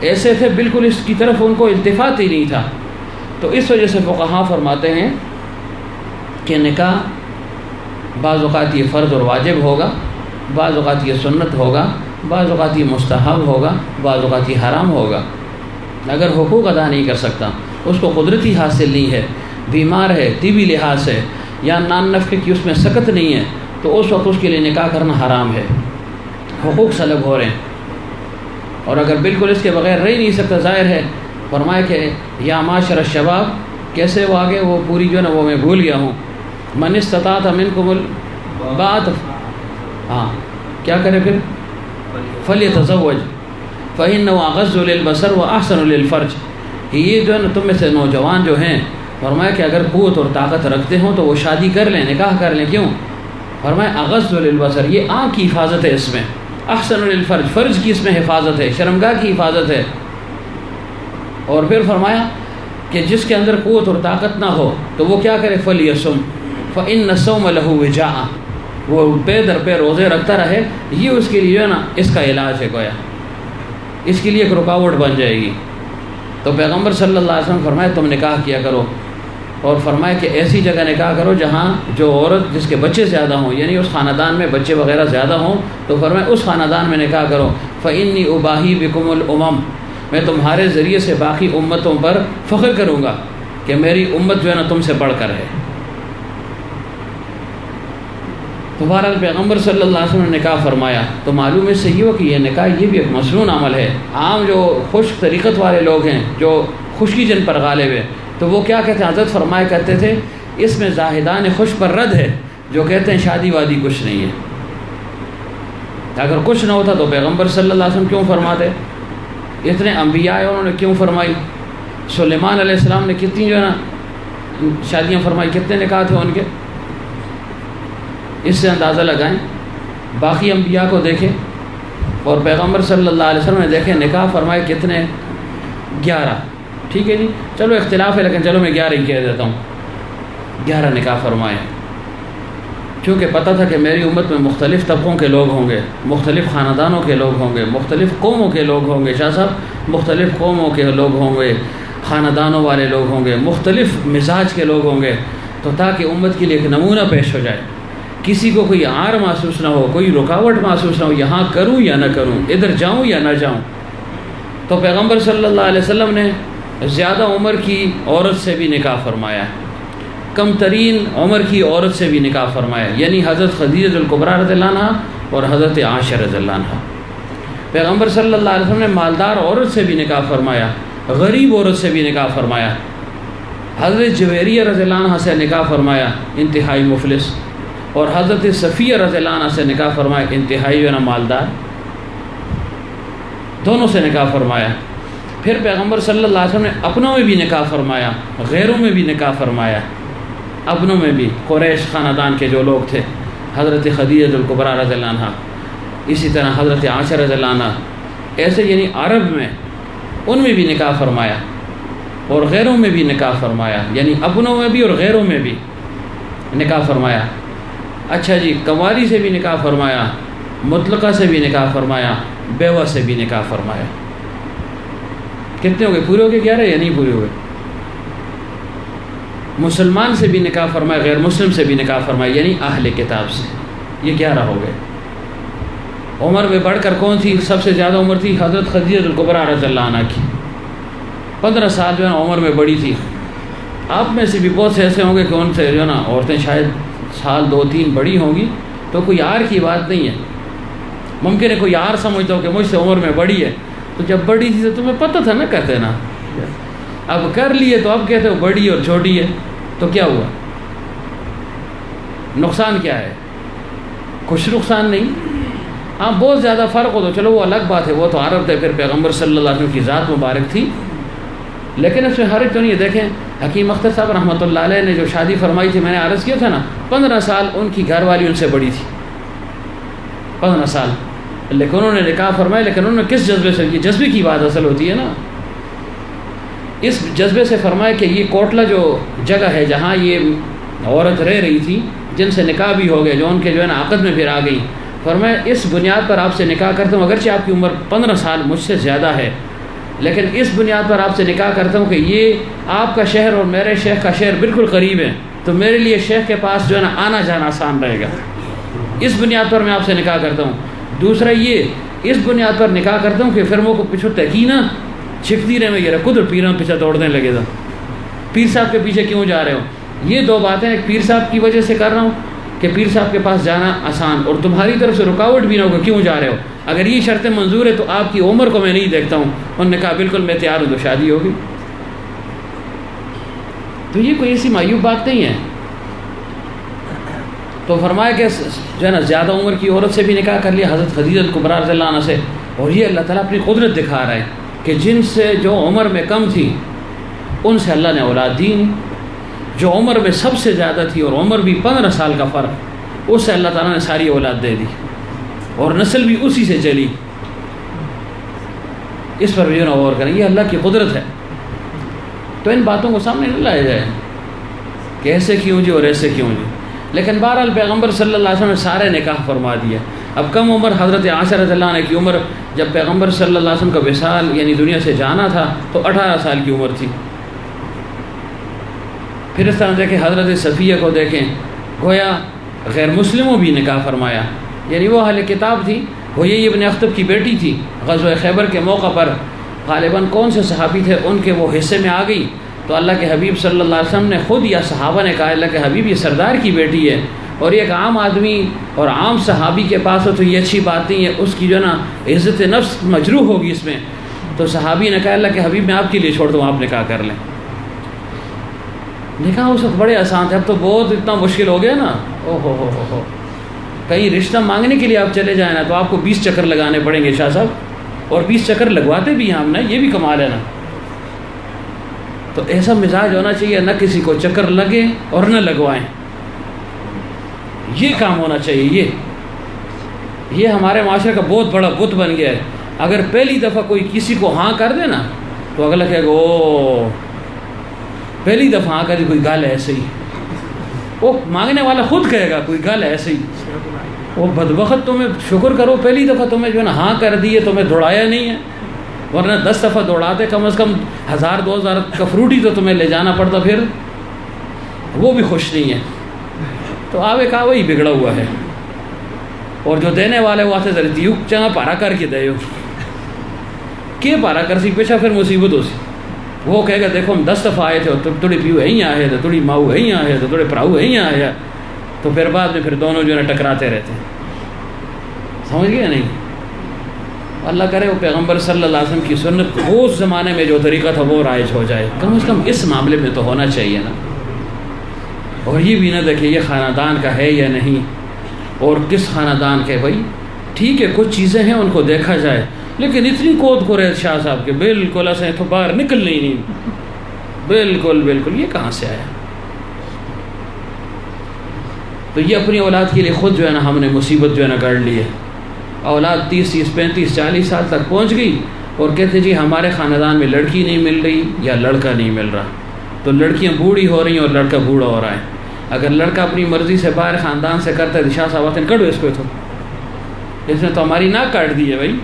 ایسے تھے بالکل اس کی طرف ان کو التفات ہی نہیں تھا۔ تو اس وجہ سے فقہاء فرماتے ہیں کہ نکاح بعض اوقات یہ فرض اور واجب ہوگا، بعض اوقات یہ سنت ہوگا، بعض اوقات یہ مستحب ہوگا، بعض اوقات یہ حرام ہوگا۔ اگر حقوق ادا نہیں کر سکتا، اس کو قدرتی حاصل نہیں ہے، بیمار ہے، طبی لحاظ سے، یا نان نفقے کی اس میں سکت نہیں ہے، تو اس وقت اس کے لیے نکاح کرنا حرام ہے، حقوق سلب ہو رہے ہیں۔ اور اگر بالکل اس کے بغیر رہ نہیں سکتا، ظاہر ہے فرمایا کہ یا معاشر الشباب، کیسے وہ آگے وہ پوری جو ہے نا وہ میں بھول گیا ہوں، من استطاعت منکم الباءۃ، ہاں کیا کرے پھر، فلیتزوج فإنہ اغض للبصر وأحسن للفرج، کہ یہ جو ہے نا تم میں سے نوجوان جو ہیں، فرمایا کہ اگر قوت اور طاقت رکھتے ہوں تو وہ شادی کر لیں، نکاح کر لیں۔ کیوں؟ فرمایا اغض للبصر، یہ آنکھ کی حفاظت ہے اس میں، احسن للفرج، فرج کی اس میں حفاظت ہے، شرمگاہ کی حفاظت ہے۔ اور پھر فرمایا کہ جس کے اندر قوت اور طاقت نہ ہو تو وہ کیا کرے، فلیصم فإن الصوم له وجاء، وہ بے در پہ روزے رکھتا رہے، یہ اس کے لیے جو ہے نا اس کا علاج ہے، گویا اس کے لیے ایک رکاوٹ بن جائے گی۔ تو پیغمبر صلی اللہ علیہ وسلم فرمائے تم نکاح کیا کرو، اور فرمائے کہ ایسی جگہ نکاح کرو جہاں جو عورت جس کے بچے زیادہ ہوں، یعنی اس خاندان میں بچے وغیرہ زیادہ ہوں، تو فرمائے اس خاندان میں نکاح کرو۔ فإنی أباہی بکم الأمم، میں تمہارے ذریعے سے باقی امتوں پر فخر کروں گا کہ میری امت جو ہے نا تم سے بڑھ کر ہے۔ تو بہرحال پیغمبر صلی اللہ علیہ وسلم نے نکاح فرمایا، تو معلوم ہے صحیح ہو کہ یہ نکاح یہ بھی ایک مسنون عمل ہے۔ عام جو خشک طریقت والے لوگ ہیں، جو خشکی جن پر غالب ہے، تو وہ کیا کہتے ہیں، حضرت فرمایا کرتے تھے اس میں زاہدان خشک پر رد ہے، جو کہتے ہیں شادی وادی کچھ نہیں ہے۔ اگر کچھ نہ ہوتا تو پیغمبر صلی اللہ علیہ وسلم کیوں فرماتے؟ اتنے انبیاء ہیں انہوں نے کیوں فرمائی؟ سلیمان علیہ السلام نے کتنی جو ہے نا شادیاں فرمائی، کتنے نکاح تھے ان کے، اس سے اندازہ لگائیں۔ باقی انبیاء کو دیکھیں اور پیغمبر صلی اللہ علیہ وسلم نے دیکھیں نکاح فرمائے کتنے، 11، ٹھیک ہے جی، چلو اختلاف ہے لیکن چلو میں 11 ہی کہہ دیتا ہوں، 11 نکاح فرمائے۔ چونکہ پتہ تھا کہ میری امت میں مختلف طبقوں کے لوگ ہوں گے، مختلف خاندانوں کے لوگ ہوں گے، مختلف قوموں کے لوگ ہوں گے، شاہ صاحب مختلف قوموں کے لوگ ہوں گے، خاندانوں والے لوگ ہوں گے، مختلف مزاج کے لوگ ہوں گے، تو تاکہ امت کے لیے ایک نمونہ پیش ہو جائے، کسی کو کوئی عار محسوس نہ ہو، کوئی رکاوٹ محسوس نہ ہو، یہاں کروں یا نہ کروں، ادھر جاؤں یا نہ جاؤں۔ تو پیغمبر صلی اللہ علیہ وسلم نے زیادہ عمر کی عورت سے بھی نکاح فرمایا، کم ترین عمر کی عورت سے بھی نکاح فرمایا، یعنی حضرت خدیجہ الکبریٰ رضی اللہ عنہ اور حضرت عائشہ رضی اللہ عنہ۔ پیغمبر صلی اللہ علیہ وسلم نے مالدار عورت سے بھی نکاح فرمایا، غریب عورت سے بھی نکاح فرمایا۔ حضرت جویریہ رضی اللہ عنہ سے نکاح فرمایا، انتہائی مفلس، اور حضرت صفیہ رضی اللہ عنہ سے نکاح فرمایا، انتہائی مالدار، دونوں سے نکاح فرمایا۔ پھر پیغمبر صلی اللہ علیہ وسلم نے اپنوں میں بھی نکاح فرمایا، غیروں میں بھی نکاح فرمایا۔ اپنوں میں بھی قریش خاندان کے جو لوگ تھے، حضرت خدیجہ الکبریٰ رضی اللہ عنہ، اسی طرح حضرت عائشہ رضی اللہ عنہ، ایسے یعنی عرب میں ان میں بھی نکاح فرمایا اور غیروں میں بھی نکاح فرمایا، یعنی اپنوں میں بھی اور غیروں میں بھی نکاح فرمایا۔ اچھا جی، کنواری سے بھی نکاح فرمایا، مطلقہ سے بھی نکاح فرمایا، بیوہ سے بھی نکاح فرمایا۔ کتنے ہو گئے؟ پورے ہو گئے 11 یا نہیں پورے ہوئے؟ مسلمان سے بھی نکاح فرمایا، غیر مسلم سے بھی نکاح فرمایا، یعنی اہل کتاب سے، یہ 11 ہو گئے۔ عمر میں بڑھ کر کون تھی؟ سب سے زیادہ عمر تھی حضرت خدیجہ الکبریٰ رضی اللہ عنہ کی، 15 سال جو ہے نا عمر میں بڑی تھی۔ آپ میں سے بھی بہت سے ایسے ہوں گے کہ ان سے جو ہے نا عورتیں شاید سال 2-3 بڑی ہوں گی، تو کوئی یار کی بات نہیں ہے، ممکن ہے کوئی یار سمجھتا ہو کہ مجھ سے عمر میں بڑی ہے، تو جب بڑی تھی تو تمہیں پتہ تھا نا، کہتے نا، اب کر لیے تو اب کہتے ہو بڑی اور چھوٹی ہے، تو کیا ہوا؟ نقصان کیا ہے؟ کچھ نقصان نہیں۔ ہاں بہت زیادہ فرق ہو تو چلو وہ الگ بات ہے، وہ تو عرب تھے، پھر پیغمبر صلی اللہ علیہ وسلم کی ذات مبارک تھی، لیکن اس میں حرج تو نہیں ہے۔ دیکھیں حکیم اختر صاحب رحمۃ اللہ علیہ نے جو شادی فرمائی تھی، میں نے عرض کیا تھا نا، 15 سال ان کی گھر والی ان سے بڑی تھی، 15 سال، لیکن انہوں نے نکاح فرمایا، لیکن انہوں نے کس جذبے سے؟ یہ جذبے کی بات اصل ہوتی ہے نا، اس جذبے سے فرمایا کہ یہ کوٹلہ جو جگہ ہے جہاں یہ عورت رہ رہی تھی، جن سے نکاح بھی ہو گئے، جو ان کے جو ہے نا عقد میں پھر آ گئی، فرمایا اس بنیاد پر آپ سے نکاح کرتا ہوں، اگرچہ آپ کی عمر 15 سال مجھ سے زیادہ ہے، لیکن اس بنیاد پر آپ سے نکاح کرتا ہوں کہ یہ آپ کا شہر اور میرے شیخ کا شہر بالکل قریب ہے، تو میرے لیے شیخ کے پاس جو ہے نا آنا جانا آسان رہے گا، اس بنیاد پر میں آپ سے نکاح کرتا ہوں۔ دوسرا یہ، اس بنیاد پر نکاح کرتا ہوں کہ پھر مو کو پیچھے تکی نا چھکتی رہے، میں یہ قدر پیروں پیچھے دوڑنے لگے تھا، پیر صاحب کے پیچھے کیوں جا رہے ہو؟ یہ دو باتیں ایک پیر صاحب کی وجہ سے کر رہا ہوں کہ پیر صاحب کے پاس جانا آسان، اور تمہاری طرف سے رکاوٹ بھی نہ ہوگا، کیوں جا رہے ہو؟ اگر یہ شرطیں منظور ہے تو آپ کی عمر کو میں نہیں دیکھتا ہوں۔ انہوں نے کہا بالکل میں تیار ہوں، تو شادی ہوگی۔ تو یہ کوئی ایسی معیوب بات نہیں ہے۔ تو فرمایا کہ جو ہے نا زیادہ عمر کی عورت سے بھی نکاح کر لیا، حضرت خدیجہ الکبریٰ رضی اللہ عنہ سے، اور یہ اللہ تعالیٰ اپنی قدرت دکھا رہا ہے کہ جن سے جو عمر میں کم تھی ان سے اللہ نے اولاد دی نہیں، جو عمر میں سب سے زیادہ تھی اور عمر بھی 15 سال کا فرق، اس سے اللہ تعالیٰ نے ساری اولاد دے دی اور نسل بھی اسی سے چلی۔ اس پر بھی جو نا غور کریں، یہ اللہ کی قدرت ہے۔ تو ان باتوں کو سامنے نہ لایا جائے کہ ایسے کیوں جی اور ایسے کیوں جی، لیکن بہرحال پیغمبر صلی اللہ علیہ وسلم نے سارے نکاح فرما دیا۔ اب کم عمر حضرت عائشہ رضی اللہ عنہ کی عمر جب پیغمبر صلی اللہ علیہ وسلم کا وصال یعنی دنیا سے جانا تھا تو 18 سال کی عمر تھی۔ پھر اس طرح دیکھیں حضرت صفیہ کو دیکھیں، گویا غیر مسلموں بھی نکاح فرمایا، یعنی وہ اہل کتاب تھی، وہ یہ ابن اخطب کی بیٹی تھی، غزوہ خیبر کے موقع پر غالباً کون سے صحابی تھے ان کے وہ حصے میں آ گئی، تو اللہ کے حبیب صلی اللہ علیہ وسلم نے خود یا صحابہ نے کہا اللہ کے حبیب یہ سردار کی بیٹی ہے، اور یہ ایک عام آدمی اور عام صحابی کے پاس ہو تو یہ اچھی بات نہیں ہے، اس کی جو ہے نا عزت نفس مجروح ہوگی اس میں۔ تو صحابی نے کہا اللہ کے حبیب میں آپ کے لیے چھوڑ دوں، آپ نکاح کر لیں۔ نکاح اس وقت بڑے آسان تھے، اب تو بہت اتنا مشکل ہو گیا نا، او ہو کہیں رشتہ مانگنے کے لیے آپ چلے جائیں نا تو آپ کو 20 چکر لگانے پڑیں گے شاہ صاحب، اور 20 چکر لگواتے بھی ہیں ہم نے، یہ بھی کمال ہے نا۔ تو ایسا مزاج ہونا چاہیے، نہ کسی کو چکر لگے اور نہ لگوائیں، یہ کام ہونا چاہیے۔ یہ ہمارے معاشرے کا بہت بڑا بت بن گیا ہے، اگر پہلی دفعہ کوئی کسی کو ہاں کر دے نا تو اگلا کہے گا او پہلی دفعہ ہاں کر دی، کوئی گال ہے ایسے ہی، وہ مانگنے والا خود کہے گا، کوئی گل ایسے ہی، وہ بدبخت تمہیں شکر کرو پہلی دفعہ تمہیں جو ہے نا ہاں کر دی ہے، تمہیں دوڑایا نہیں ہے، ورنہ 10 دفعہ دوڑاتے کم از کم 1000-2000 کا فروٹ ہی تو تمہیں لے جانا پڑتا، پھر وہ بھی خوش نہیں ہے۔ تو آوے کا وہی بگڑا ہوا ہے، اور جو دینے والے وہ آتے ذرا دیو چنگا پارا کر کے دے کہ پارا کر سی پیچھا پھر مصیبت ہو سی۔ وہ کہے گا دیکھو ہم 10 دفعہ آئے تھے، تھوڑی پیو ہی آئے تو تھوڑی ماؤ ہی آئے تو تھوڑے پراؤ ہی آئے، تو پھر بعد میں پھر دونوں جو ہے نا ٹکراتے رہتے ہیں، سمجھ گئے نہیں؟ اللہ کرے وہ پیغمبر صلی اللہ علیہ وسلم کی سنت اس زمانے میں جو طریقہ تھا وہ رائج ہو جائے، کم از کم اس معاملے میں تو ہونا چاہیے نا۔ اور یہ بھی نہ دیکھیں یہ خاندان کا ہے یا نہیں، اور کس خاندان کے، بھائی ٹھیک ہے کچھ چیزیں ہیں ان کو دیکھا جائے، لیکن اتنی کود کو رہے شاہ صاحب کے بالکل ایسے تو باہر نکلنے ہی نہیں، بالکل یہ کہاں سے آیا؟ تو یہ اپنی اولاد کے لیے خود جو ہے نا ہم نے مصیبت جو ہے نا گڑ لی ہے۔ اولاد 30 35 40 سال تک پہنچ گئی اور کہتے جی ہمارے خاندان میں لڑکی نہیں مل رہی یا لڑکا نہیں مل رہا، تو لڑکیاں بوڑھی ہو رہی ہیں اور لڑکا بوڑھا ہو رہا ہے۔ اگر لڑکا اپنی مرضی سے باہر خاندان سے کرتا ہے، شاہ صاحب کڑو اس کو، تو اس نے تو ہماری ناک کاٹ دی ہے، بھائی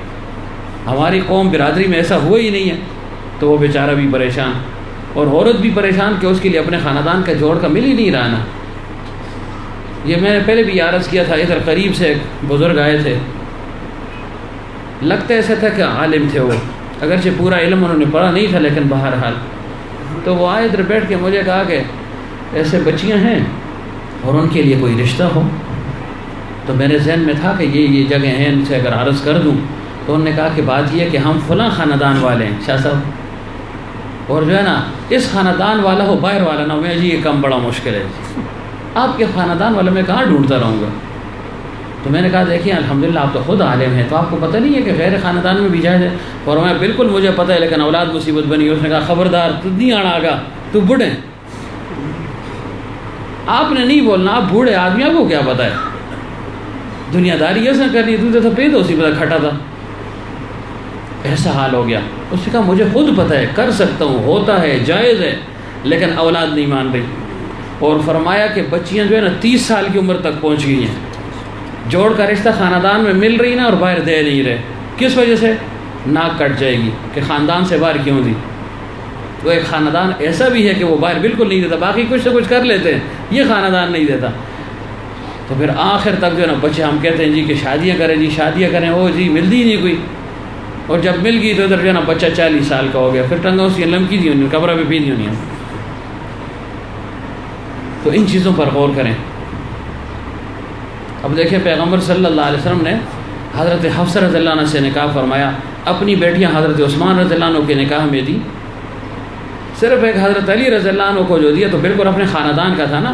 ہماری قوم برادری میں ایسا ہوا ہی نہیں ہے، تو وہ بیچارہ بھی پریشان اور عورت بھی پریشان کہ اس کے لیے اپنے خاندان کا جوڑ کا مل ہی نہیں رہا نا۔ یہ میں نے پہلے بھی عرض کیا تھا، ادھر قریب سے ایک بزرگ آئے تھے، لگتا ایسا تھا کہ عالم تھے وہ، اگرچہ پورا علم انہوں نے پڑھا نہیں تھا، لیکن بہرحال تو وہ آئے ادھر بیٹھ کے مجھے کہا کہ ایسے بچیاں ہیں اور ان کے لیے کوئی رشتہ ہو، تو میرے ذہن میں تھا کہ یہ جگہ ہیں، ان سے اگر عرض کر دوں، تو انہوں نے کہا کہ بات یہ ہے کہ ہم فلاں خاندان والے ہیں شاہ صاحب، اور جو ہے نا اس خاندان والا ہو باہر والا نہ ہو، میں جی یہ کام بڑا مشکل ہے، آپ کے خاندان والا میں کہاں ڈھونڈتا رہوں گا؟ تو میں نے کہا دیکھیں الحمدللہ آپ تو خود عالم ہیں، تو آپ کو پتہ نہیں ہے کہ غیر خاندان میں بھی جائز ہے؟ اور میں بالکل مجھے پتہ ہے، لیکن اولاد مصیبت بنی۔ اس نے کہا خبردار تو نہیں آنا گا، تو بوڑھے آپ نے نہیں بولنا، آپ بوڑھے آدمی، آپ کو کیا پتہ ہے؟ دنیا داری ایسا کرنی، تو تھا پید اسی پتہ کھٹا تھا، ایسا حال ہو گیا۔ اس نے کہا مجھے خود پتہ ہے، کر سکتا ہوں، ہوتا ہے، جائز ہے، لیکن اولاد نہیں مان رہی۔ اور فرمایا کہ بچیاں جو ہے نا 30 سال کی عمر تک پہنچ گئی ہیں، جوڑ کا رشتہ خاندان میں مل رہی نا اور باہر دے نہیں رہے، کس وجہ سے؟ ناک کٹ جائے گی کہ خاندان سے باہر کیوں دی؟ تو ایک خاندان ایسا بھی ہے کہ وہ باہر بالکل نہیں دیتا، باقی کچھ نہ کچھ کر لیتے ہیں، یہ خاندان نہیں دیتا۔ تو پھر آخر تک جو ہے نا بچے ہم کہتے ہیں جی کہ شادیاں کریں، جی شادیاں کریں، وہ جی ملتی ہی نہیں کوئی، اور جب مل گئی تو ادھر جو ہے نا بچہ 40 سال کا ہو گیا، پھر ٹنگا اس کی لمکی دی ہونی، قبرہ بھی پی دی ہونی۔ تو ان چیزوں پر غور کریں۔ اب دیکھیں پیغمبر صلی اللہ علیہ وسلم نے حضرت حفصہ رضی اللہ عنہ سے نکاح فرمایا، اپنی بیٹیاں حضرت عثمان رضی اللہ عنہ کے نکاح میں دی، صرف ایک حضرت علی رضی اللہ عنہ کو جو دیا تو بالکل اپنے خاندان کا تھا نا،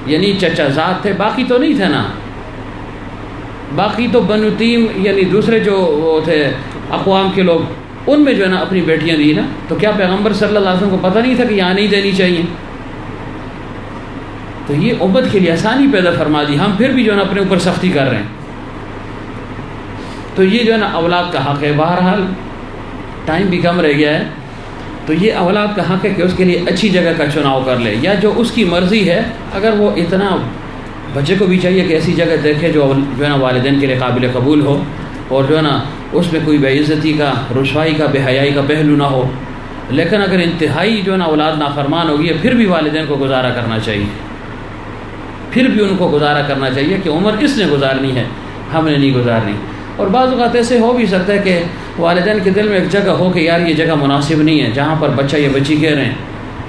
یعنی چچا زاد تھے، باقی تو نہیں تھے نا، باقی تو بنو تیم یعنی دوسرے جو وہ تھے اقوام کے لوگ، ان میں جو ہے نا اپنی بیٹیاں دی نا۔ تو کیا پیغمبر صلی اللہ علیہ وسلم کو پتہ نہیں تھا کہ یہاں نہیں دینی چاہیے؟ تو یہ امت کے لیے آسانی پیدا فرما دی، ہم پھر بھی جو ہے نا اپنے اوپر سختی کر رہے ہیں۔ تو یہ جو ہے نا اولاد کا حق ہے، بہرحال ٹائم بھی کم رہ گیا ہے، تو یہ اولاد کا حق ہے کہ اس کے لیے اچھی جگہ کا چناؤ کر لے، یا جو اس کی مرضی ہے، اگر وہ اتنا بچے کو بھی چاہیے کہ ایسی جگہ دیکھے جو ہے نا والدین کے لیے قابل قبول ہو، اور جو ہے نا اس میں کوئی بے عزتی کا، رسوائی کا، بے حیائی کا پہلو نہ ہو۔ لیکن اگر انتہائی جو ہے نا اولاد نافرمان ہوگی، پھر بھی والدین کو گزارا کرنا چاہیے، پھر بھی ان کو گزارا کرنا چاہیے کہ عمر اس نے گزارنی ہے، ہم نے نہیں گزارنی۔ اور بعض اوقات ایسے ہو بھی سکتا ہے کہ والدین کے دل میں ایک جگہ ہو کہ یار یہ جگہ مناسب نہیں ہے جہاں پر بچہ یا بچی کہہ رہے ہیں،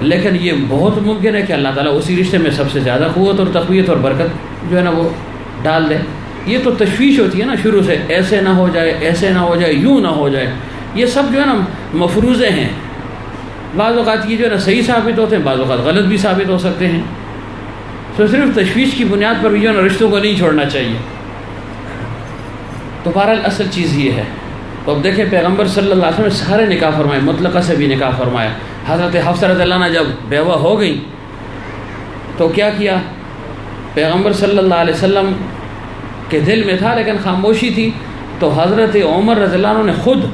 لیکن یہ بہت ممکن ہے کہ اللہ تعالیٰ اسی رشتے میں سب سے زیادہ قوت اور تقویت اور برکت جو ہے نا وہ ڈال دے۔ یہ تو تشویش ہوتی ہے نا شروع سے، ایسے نہ ہو جائے، ایسے نہ ہو جائے، یوں نہ ہو جائے، یہ سب جو ہے نا مفروضے ہیں۔ بعض اوقات یہ جو ہے نا صحیح ثابت ہوتے ہیں، بعض اوقات غلط بھی ثابت ہو سکتے ہیں۔ تو صرف تشویش کی بنیاد پر بھی جو ہے نا رشتوں کو نہیں چھوڑنا چاہیے۔ تو بہرحال اصل چیز یہ ہے۔ تو اب دیکھیں پیغمبر صلی اللہ علیہ وسلم نے سارے نکاح فرمائے، مطلقہ سے بھی نکاح فرمایا۔ حضرت حفصہ رضی اللہ عنہ جب بیوہ ہو گئی تو کیا کیا؟ پیغمبر صلی اللہ علیہ وسلم کے دل میں تھا لیکن خاموشی تھی، تو حضرت عمر رضی اللہ عنہ نے خود،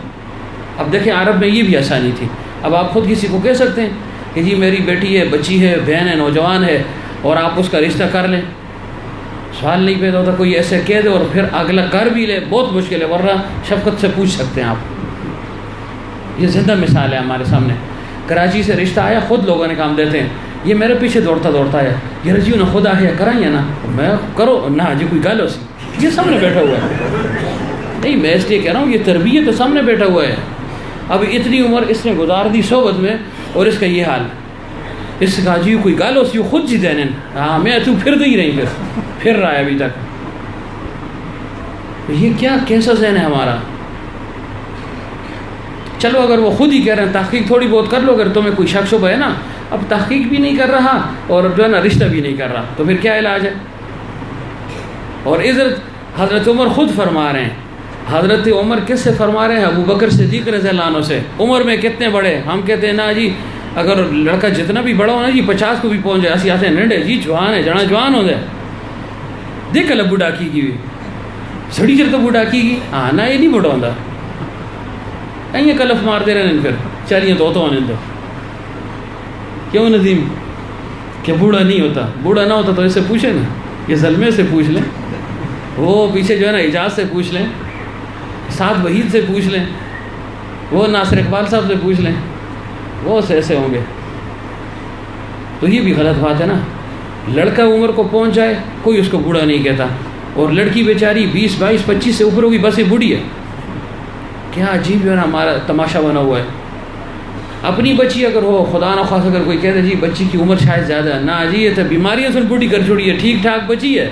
اب دیکھیں عرب میں یہ بھی آسانی تھی، اب آپ خود کسی کو کہہ سکتے ہیں کہ جی میری بیٹی ہے، بچی ہے، بہن ہے، نوجوان ہے، اور آپ اس کا رشتہ کر لیں، سوال نہیں پیدا ہوتا. کوئی ایسے کہہ دے اور پھر اگلا کر بھی لے، بہت مشکل ہے، ورنہ شفقت سے پوچھ سکتے ہیں آپ. یہ زندہ مثال ہے ہمارے سامنے. کراچی سے رشتہ آیا، خود لوگوں نے کام دیتے ہیں، یہ میرے پیچھے دوڑتا دوڑتا آیا، یہ رجیو نے خود آیا کرائیں نا، میں کرو نہ جی کوئی گل ہو سی، یہ سامنے بیٹھا ہوا ہے. نہیں میں اس لیے کہہ رہا ہوں یہ تربیت تو سامنے بیٹھا ہوا ہے. اب اتنی عمر اس نے گزار دی صحبت میں اور اس کا یہ حال. اس سے کہا جی کوئی گل ہو سی، خود جی دینے ہاں میں تو پھر دے ہی رہی، پھر رہا ہے ابھی تک. یہ کیا کیسا ذہن ہے ہمارا. چلو اگر وہ خود ہی کہہ رہے ہیں تحقیق تھوڑی بہت کر لو، اگر تمہیں کوئی شک شبہ ہے نا. اب تحقیق بھی نہیں کر رہا اور جو ہے نا رشتہ بھی نہیں کر رہا، تو پھر کیا علاج ہے. اور حضرت عمر خود فرما رہے ہیں. حضرت عمر کس سے فرما رہے ہیں؟ ابو بکر صدیق رضی اللہ عنہ سے. عمر میں کتنے بڑے؟ ہم کہتے ہیں نا جی اگر لڑکا جتنا بھی بڑا ہو نا جی 50 کو بھی پہنچ جائے، اسی آتے ہیں ننڈے جی جوان ہے جنا جوان ہو جائے. دیکھ لب بوڑھا کی بھی سڑی چر تو بوڑھا کی ہاں نہ یہ نہیں بوڑھا ہوتا، یہ کلف مارتے رہنے پھر چالیاں تو ہونے تو کیوں ندیم کہ بوڑھا نہیں ہوتا. بوڑھا نہ ہوتا تو اس سے پوچھیں نا، یہ زلمے سے پوچھ لیں، وہ پیچھے جو ہے نا اعجاز سے پوچھ لیں، سعد وحید سے پوچھ لیں، وہ ناصر اقبال صاحب سے پوچھ لیں، وہ ایسے ہوں گے. تو یہ بھی غلط بات ہے نا. لڑکا عمر کو پہنچ جائے کوئی اس کو بوڑھا نہیں کہتا، اور لڑکی بیچاری 20 22 25 سے اوپر ہوگی بس یہ بوڑھی ہے. کیا عجیب جو ہے نا ہمارا تماشا بنا ہوا ہے. اپنی بچی اگر ہو، خدا نخواستہ اگر کوئی کہتے جی بچی کی عمر شاید زیادہ ہے، نہ جی یہ تو بیماریاں سے بوڑھی کر چھوڑی ہے، ٹھیک ٹھاک بچی ہے.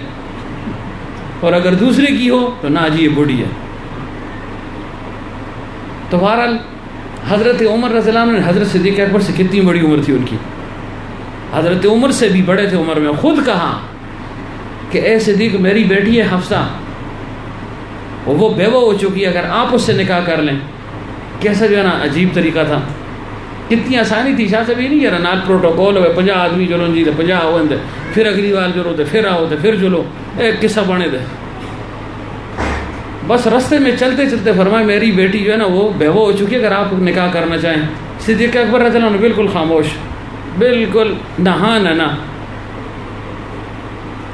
اور اگر دوسرے کی ہو تو نہ جی یہ بوڑھی ہے. تو بہرحال حضرت عمر رضی اللہ عنہ نے حضرت صدیق اکبر سے کتنی بڑی عمر تھی ان کی، حضرت عمر سے بھی بڑے تھے عمر میں. خود کہا کہ اے صدیق میری بیٹی ہے حفصہ، وہ بیوہ ہو چکی ہے، اگر آپ اس سے نکاح کر لیں. کیسا جو ہے نا عجیب طریقہ تھا، کتنی آسانی تھی. شاہ صاحب یہ نہیں کہہ رہا نال پروٹوکول ہوئے 50 آدمی جو جی 50 ہو پھر اگلی بار جو روتے پھر آؤ پھر چلو ایک قصہ بنے دے. بس رستے میں چلتے چلتے فرمائے میری بیٹی جو ہے نا وہ بیوہ ہو چکی ہے، اگر آپ نکاح کرنا چاہیں. صدیق اکبر رضی اللہ عنہ بالکل خاموش، بالکل نہا نہ.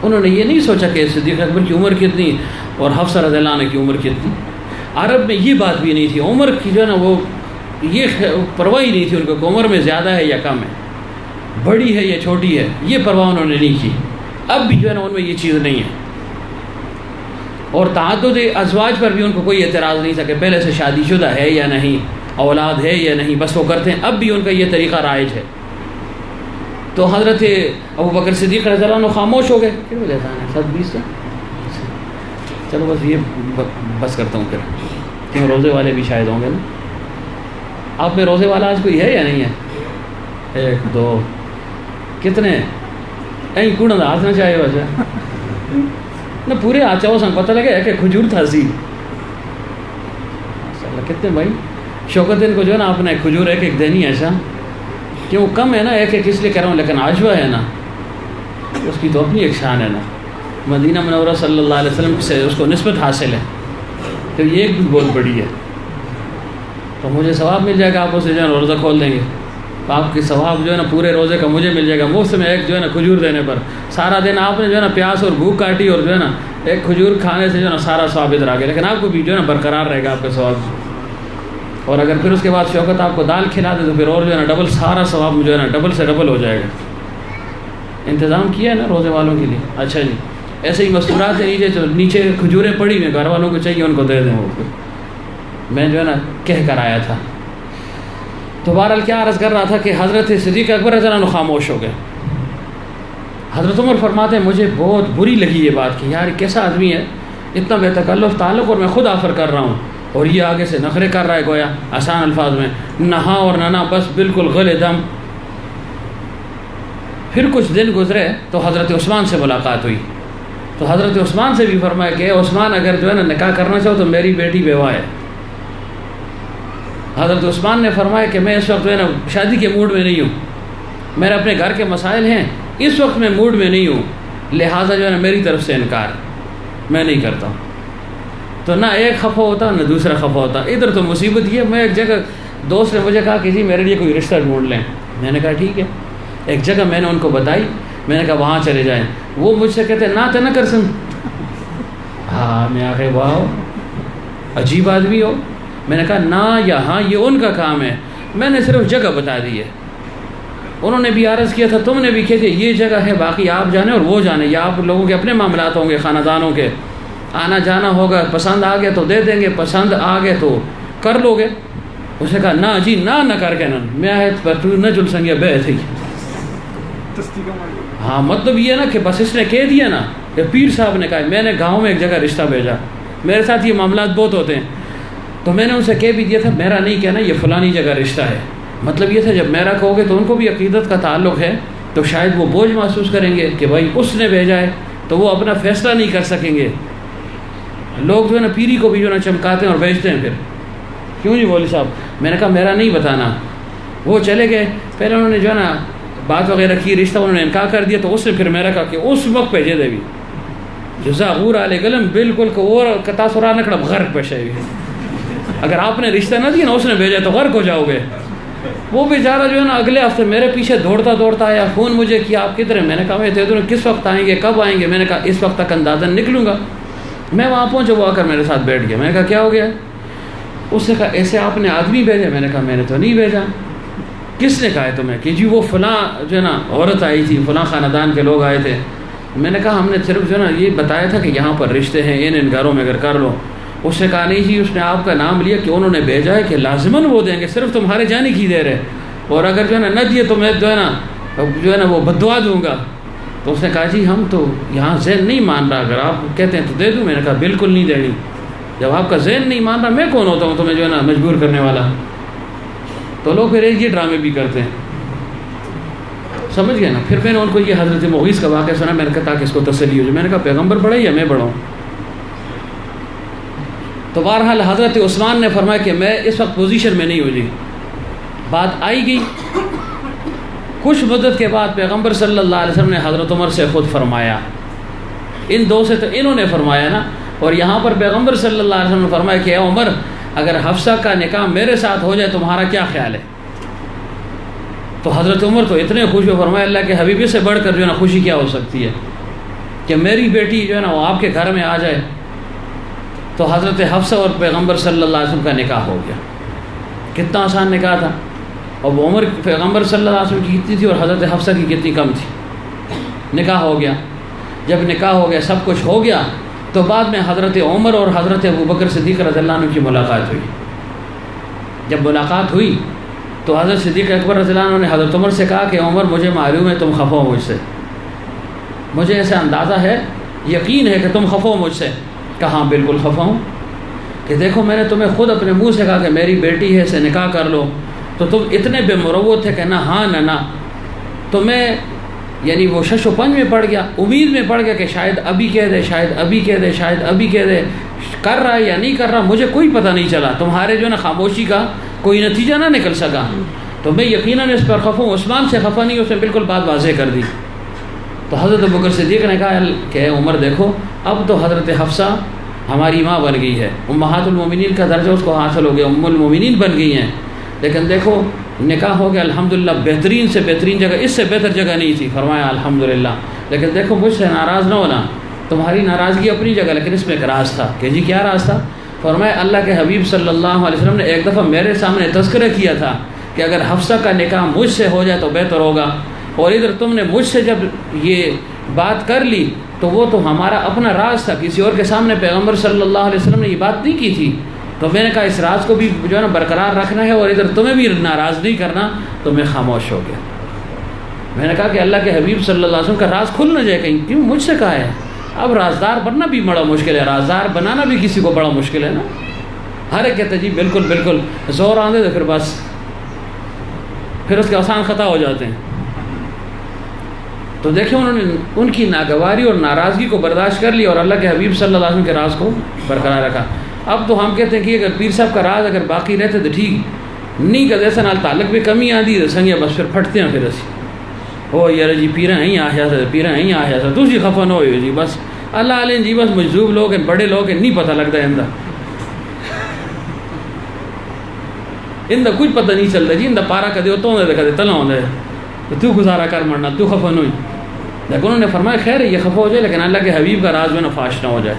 انہوں نے یہ نہیں سوچا کہ صدیق اکبر کی عمر کتنی اور حفصہ رضی اللہ عنہ کی عمر کتنی. عرب میں یہ بات بھی نہیں تھی، عمر کی جو ہے نا وہ یہ پرواہ ہی نہیں تھی ان کو کہ عمر میں زیادہ ہے یا کم ہے، بڑی ہے یا چھوٹی ہے، یہ پرواہ انہوں نے نہیں کی. اب بھی جو ہے نا ان میں یہ چیز نہیں ہے. اور تعدد ازواج پر بھی ان کو کوئی اعتراض نہیں تھا کہ پہلے سے شادی شدہ ہے یا نہیں، اولاد ہے یا نہیں، بس وہ کرتے ہیں. اب بھی ان کا یہ طریقہ رائج ہے. تو حضرت ابو بکر صدیق رضی اللہ عنہ خاموش ہو گئے. کتنے بجے آنا ہے؟ 7:20 سے. چلو بس یہ بس کرتا ہوں پھر، کیوں روزے والے بھی شاید ہوں گے نا. آپ میں روزے والا آج کوئی ہے یا نہیں ہے؟ 1 2 کتنے این کوڑا ہاتھ نہ چاہے ویسے نہ پورے ہاتھ چاہو سنگ پتہ لگے کہ کھجور تھا سی. کتنے بھائی شوکت ان کو جو ہے نا آپ نے کھجور ایک دینی ایسا کیوں کم ہے نا، ایک اس لیے کہہ رہا ہوں، لیکن عجوہ ہے نا اس کی تو اپنی ایک شان ہے نا. مدینہ منورہ صلی اللہ علیہ وسلم سے اس کو نسبت حاصل ہے، تو یہ ایک بھی بہت بڑی ہے. تو مجھے ثواب مل جائے گا، آپ اسے جو ہے نا روزہ کھول دیں گے، آپ کی ثواب جو ہے نا پورے روزے کا مجھے مل جائے گا مفت میں ایک جو ہے نا کھجور دینے پر. سارا دن آپ نے جو ہے نا پیاس اور بھوک کاٹی اور جو ہے نا ایک کھجور کھانے سے جو ہے نا سارا ثواب ادھر آ گیا، لیکن آپ کو بھی جو ہے نا برقرار رہے گا آپ کا ثواب. اور اگر پھر اس کے بعد شوکت آپ کو دال کھلا دے تو پھر اور جو ہے نا ڈبل سارا ثواب جو ہے نا ڈبل سے ڈبل ہو جائے گا. انتظام کیا ہے نا روزے والوں کے لیے. اچھا جی ایسے ہی مستورات ہیں نیچے کھجوریں پڑی ہوئی، گھر والوں کو چاہیے ان کو دے دیں. وہ میں جو ہے نا کہہ کر آیا تھا. تو بہرحال کیا عرض کر رہا تھا کہ حضرت صدیق اکبر رضی اللہ عنہ خاموش ہو گئے. حضرت عمر فرماتے ہیں مجھے بہت بری لگی یہ بات کہ یار کیسا آدمی ہے، اتنا بے تکلف تعلق، اور میں خود آفر کر رہا ہوں اور یہ آگے سے نخرے کر رہا ہے، گویا آسان الفاظ میں نہا اور ننا بس بالکل غلے دم. پھر کچھ دن گزرے تو حضرت عثمان سے ملاقات ہوئی. تو حضرت عثمان سے بھی فرمایا کہ عثمان اگر جو ہے نا نکاح کرنا چاہو تو میری بیٹی بیوہ ہے. حضرت عثمان نے فرمایا کہ میں اس وقت جو ہے نا شادی کے موڈ میں نہیں ہوں، میرے اپنے گھر کے مسائل ہیں، اس وقت میں موڈ میں نہیں ہوں، لہٰذا جو ہے نا میری طرف سے انکار، میں نہیں کرتا. تو نہ ایک خفا ہوتا نہ دوسرا خفا ہوتا. ادھر تو مصیبت یہ، میں ایک جگہ دوست نے مجھے کہا کہ جی میرے لیے کوئی رشتہ ڈھونڈ لیں. میں نے کہا ٹھیک ہے. ایک جگہ میں نے ان کو بتائی میں نے کہا وہاں چلے جائیں. وہ مجھ سے کہتے ہیں نہ تے نہ کر سن. ہاں میں آخر واہ عجیب آدمی ہو. میں نے کہا نہ یا ہاں یہ ان کا کام ہے, میں نے صرف جگہ بتا دی ہے. انہوں نے بھی عرض کیا تھا, تم نے بھی کہتے یہ جگہ ہے, باقی آپ جانے اور وہ جانے, یا آپ لوگوں کے اپنے معاملات ہوں گے, خاندانوں کے آنا جانا ہوگا, پسند آ گیا تو دے دیں گے, پسند آ گئے تو کر لو گے. اس نے کہا نہ جی نہ کر کے نہ میں آئے پر تو نہ جل سنگیا بے تھی. ہاں مطلب یہ نا کہ بس اس نے کہہ دیا نا کہ پیر صاحب نے کہا, میں نے گاؤں میں ایک جگہ رشتہ بھیجا, میرے ساتھ یہ معاملات بہت ہوتے ہیں, تو میں نے ان سے کہہ بھی دیا تھا میرا نہیں کہنا یہ فلانی جگہ رشتہ ہے. مطلب یہ تھا جب میرا کہو گے تو ان کو بھی عقیدت کا تعلق ہے, تو شاید وہ بوجھ محسوس کریں گے کہ بھائی اس نے بھیجا ہے, تو وہ اپنا فیصلہ نہیں کر سکیں گے. لوگ جو ہے نا پیری کو بھی جو ہے نا چمکاتے ہیں اور بھیجتے ہیں پھر, کیوں جی مولوی صاحب. میں نے کہا میرا نہیں بتانا. وہ چلے گئے, پہلے انہوں نے جو ہے نا بات وغیرہ کی, رشتہ انہوں نے انکار کر دیا, تو اس نے پھر میرا کہا کہ اس وقت بھیجے دے بھی جزا غور علیہ گلم بالکل کہ اور کتاسورا نکڑا غرق پیش ہے. اگر آپ نے رشتہ نہ دیا نا, اس نے بھیجا تو غرق ہو جاؤ گے. وہ بیچارہ جو ہے نا اگلے ہفتے میرے پیچھے دوڑتا آیا, فون مجھے کیا آپ کدھر ہیں. میں نے کہا میں دونوں کس وقت آئیں گے, کب آئیں گے. میں نے کہا اس وقت تک اندازاً نکلوں گا. میں وہاں پہنچا, وہ آ کر میرے ساتھ بیٹھ گیا. میں نے کہا کیا ہو گیا. اس نے کہا ایسے آپ نے آدمی بھیجا. میں نے کہا میں نے تو نہیں بھیجا. کس نے کہا ہے تمہیں کہ جی وہ فلاں جو ہے نا عورت آئی تھی, فلاں خاندان کے لوگ آئے تھے. میں نے کہا ہم نے صرف جو ہے نا یہ بتایا تھا کہ یہاں پر رشتے ہیں, ان گھروں میں اگر کر لو. اس نے کہا نہیں جی, اس نے آپ کا نام لیا کہ انہوں نے بھیجا ہے کہ لازماً وہ دیں گے, صرف تمہارے جانے کی دیر ہے, اور اگر جو ہے نا نہ دیے تو میں جو ہے نا وہ بددعا دوں گا. تو اس نے کہا جی ہم تو یہاں ذہن نہیں مان رہا, اگر آپ کہتے ہیں تو دے دوں. میں نے کہا بالکل نہیں دینی. جب آپ کا ذہن نہیں مان رہا, میں کون ہوتا ہوں تمہیں جو ہے نا مجبور کرنے والا. تو لوگ پھر یہ ڈرامے بھی کرتے ہیں, سمجھ گئے نا. پھر میں نے ان کو یہ حضرت مغیث کا واقعہ سنا. میں نے کہا تاکہ اس کو تسلی ہو جائے. میں نے کہا پیغمبر پڑھے یا میں پڑھاؤں. تو بہرحال حضرت عثمان نے فرمایا کہ میں اس وقت پوزیشن میں نہیں ہوں جی. بات آئی گئی. کچھ مدت کے بعد پیغمبر صلی اللہ علیہ وسلم نے حضرت عمر سے خود فرمایا. ان دو سے تو انہوں نے فرمایا نا, اور یہاں پر پیغمبر صلی اللہ علیہ وسلم نے فرمایا کہ اے عمر, اگر حفصہ کا نکاح میرے ساتھ ہو جائے تمہارا کیا خیال ہے. تو حضرت عمر تو اتنے خوش ہوئے, فرمایا اللہ کے حبیب سے بڑھ کر جو ہے نا خوشی کیا ہو سکتی ہے کہ میری بیٹی جو ہے نا وہ آپ کے گھر میں آ جائے. تو حضرت حفصہ اور پیغمبر صلی اللہ علیہ وسلم کا نکاح ہو گیا. کتنا آسان نکاح تھا. اور وہ عمر پیغمبر صلی اللہ علیہ وسلم کی کتنی تھی اور حضرت حفصہ کی کتنی کم تھی. نکاح ہو گیا. جب نکاح ہو گیا, سب کچھ ہو گیا, تو بعد میں حضرت عمر اور حضرت ابوبکر صدیق رضی اللہ عنہ کی ملاقات ہوئی. جب ملاقات ہوئی تو حضرت صدیق اکبر رضی اللہ عنہ نے حضرت عمر سے کہا کہ عمر مجھے معلوم ہے تم خفا ہو مجھ سے, مجھے ایسا اندازہ ہے, یقین ہے کہ تم خفا ہو مجھ سے. کہاں بالکل خفا ہوں, کہ دیکھو میں نے تمہیں خود اپنے منہ سے کہا کہ میری بیٹی ہے, اسے نکاح کر لو, تو تم اتنے بے مروت تھے کہ نہ ہاں نہ. تو میں یعنی وہ شش و پنج میں پڑ گیا, امید میں پڑ گیا کہ شاید ابھی کہہ دے, شاید ابھی کہہ دے, شاید ابھی کہہ دے. کر رہا ہے یا نہیں کر رہا مجھے کوئی پتہ نہیں چلا. تمہارے جو نا خاموشی کا کوئی نتیجہ نہ نکل سکا. تو میں یقیناً اس پر خفا ہوں. عثمان سے خفا نہیں, اس نے بالکل بات واضح کر دی. تو حضرت ابوبکر صدیق نے کہا کہ عمر دیکھو اب تو حضرت حفصہ ہماری ماں بن گئی ہے, امہات المومنین کا درجہ اس کو حاصل ہو گیا, ام المومنین بن گئی ہیں. لیکن دیکھو نکاح ہو گیا الحمدللہ, بہترین سے بہترین جگہ, اس سے بہتر جگہ نہیں تھی. فرمایا الحمدللہ. لیکن دیکھو مجھ سے ناراض نہ ہونا, تمہاری ناراضگی اپنی جگہ, لیکن اس میں ایک راز تھا. کہ جی کیا راز تھا. فرمایا اللہ کے حبیب صلی اللہ علیہ وسلم نے ایک دفعہ میرے سامنے تذکرہ کیا تھا کہ اگر حفصہ کا نکاح مجھ سے ہو جائے تو بہتر ہوگا, اور ادھر تم نے مجھ سے جب یہ بات کر لی تو وہ تو ہمارا اپنا راز تھا, کسی اور کے سامنے پیغمبر صلی اللہ علیہ وسلم نے یہ بات نہیں کی تھی. تو میں نے کہا اس راز کو بھی جو ہے نا برقرار رکھنا ہے, اور ادھر تمہیں بھی ناراض نہیں کرنا. تو میں خاموش ہو گیا. میں نے کہا کہ اللہ کے حبیب صلی اللہ علیہ وسلم کا راز کھل نہ جائے کہیں, کیوں مجھ سے کہا ہے. اب رازدار بننا بھی بڑا مشکل ہے, رازدار بنانا بھی کسی کو بڑا مشکل ہے نا. ہر ایک کہتے جی بالکل بالکل, زور آندے تو پھر بس پھر اس کے آسان خطا ہو جاتے ہیں. تو دیکھیں انہوں نے ان کی ناگواری اور ناراضگی کو برداشت کر لی, اور اللہ کے حبیب صلی اللہ علیہ وسلم کے راز کو برقرار رکھا. اب تو ہم کہتے ہیں کہ اگر پیر صاحب کا راز اگر باقی رہتے تو ٹھیک نہیں, کہ جیسا نال تعلق بھی کمی آتی تو سنگیا بس پھر پھٹتے ہیں. پھر اسی ہو یار جی پیرا ہی آیا تھا, پیرا ہی آیا تھا, تھی خفا نہ ہوئی جی بس اللہ علیہ جی بس مجذوب لوگ ہیں, بڑے لوگ ہیں, نہیں پتہ لگتا ہے اندہ کچھ پتہ نہیں چلتا جی. اندہ پارا کدے ہوتا ہوں کدے تلا ہوتا ہے, تو گزارا کر مرنا, تو خفا نہ ہوئی. لیکن انہوں نے فرمایا خیر ہے یہ خفا ہو جائے لیکن اللہ کے حبیب کا راز جو ہے نا فاش نہ ہو جائے.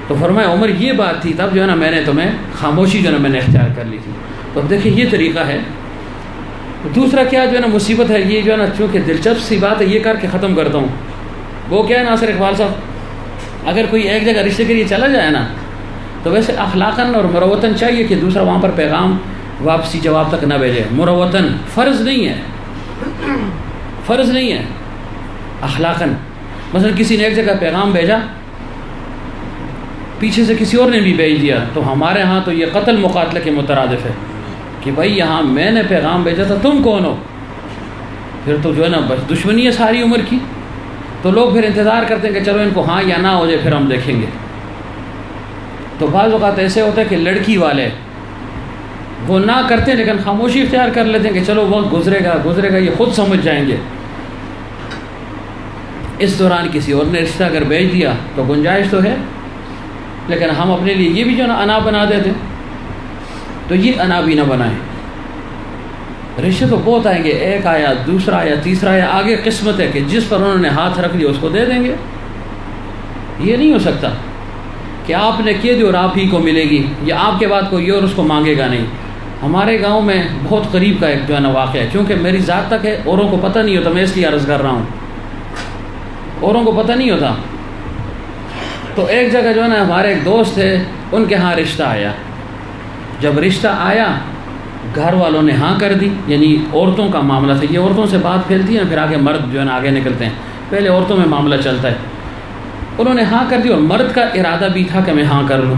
تو فرمایا عمر یہ بات تھی تب جو ہے نا میں نے تمہیں خاموشی جو ہے نا میں نے اختیار کر لی تھی. تو اب دیکھیں یہ طریقہ ہے. دوسرا کیا جو ہے نا مصیبت ہے یہ جو ہے نا چونکہ دلچسپ سی بات ہے یہ کر کے ختم کرتا ہوں. وہ کیا ہے ناصر اقبال صاحب اگر کوئی ایک جگہ رشتے کے لیے چلا جائے نا تو ویسے اخلاقاً اور مروتاً چاہیے کہ دوسرا وہاں پر پیغام واپسی جواب تک نہ بھیجے. مروتاً فرض نہیں ہے, فرض نہیں ہے, اخلاقاً. مثلا کسی نے ایک جگہ پیغام بھیجا پیچھے سے کسی اور نے بھی بھیج دیا تو ہمارے ہاں تو یہ قتل مقاتلے کے مترادف ہے کہ بھائی یہاں میں نے پیغام بھیجا تھا تم کون ہو. پھر تو جو ہے نا بس دشمنی ہے ساری عمر کی. تو لوگ پھر انتظار کرتے ہیں کہ چلو ان کو ہاں یا نہ ہو جائے پھر ہم دیکھیں گے. تو بعض اوقات ایسے ہوتا ہے کہ لڑکی والے وہ نہ کرتے ہیں لیکن خاموشی اختیار کر لیتے ہیں کہ چلو وقت گزرے گا یہ خود سمجھ جائیں گے. اس دوران کسی اور نے رشتہ اگر بھیج دیا تو گنجائش تو ہے لیکن ہم اپنے لیے یہ بھی جو نا انا بنا دیتے ہیں. تو یہ انا بھی نہ بنائیں. رشتے تو بہت آئیں گے, ایک آیا دوسرا آیا تیسرا آیا, آگے قسمت ہے کہ جس پر انہوں نے ہاتھ رکھ لیا اس کو دے دیں گے. یہ نہیں ہو سکتا کہ آپ نے کیے دی اور آپ ہی کو ملے گی یا آپ کے بعد کوئی اور اس کو مانگے گا نہیں. ہمارے گاؤں میں بہت قریب کا ایک جو ہے نا واقعہ ہے, چونکہ میری ذات تک ہے اوروں کو پتہ نہیں ہوتا, میں اس لیے عرض کر رہا ہوں, اوروں کو پتہ نہیں ہوتا. تو ایک جگہ جو ہے نا ہمارے ایک دوست تھے ان کے ہاں رشتہ آیا. جب رشتہ آیا گھر والوں نے ہاں کر دی, یعنی عورتوں کا معاملہ تھا. یہ عورتوں سے بات پھیلتی ہے پھر آگے مرد جو ہے نا آگے نکلتے ہیں, پہلے عورتوں میں معاملہ چلتا ہے. انہوں نے ہاں کر دی اور مرد کا ارادہ بھی تھا کہ میں ہاں کر لوں.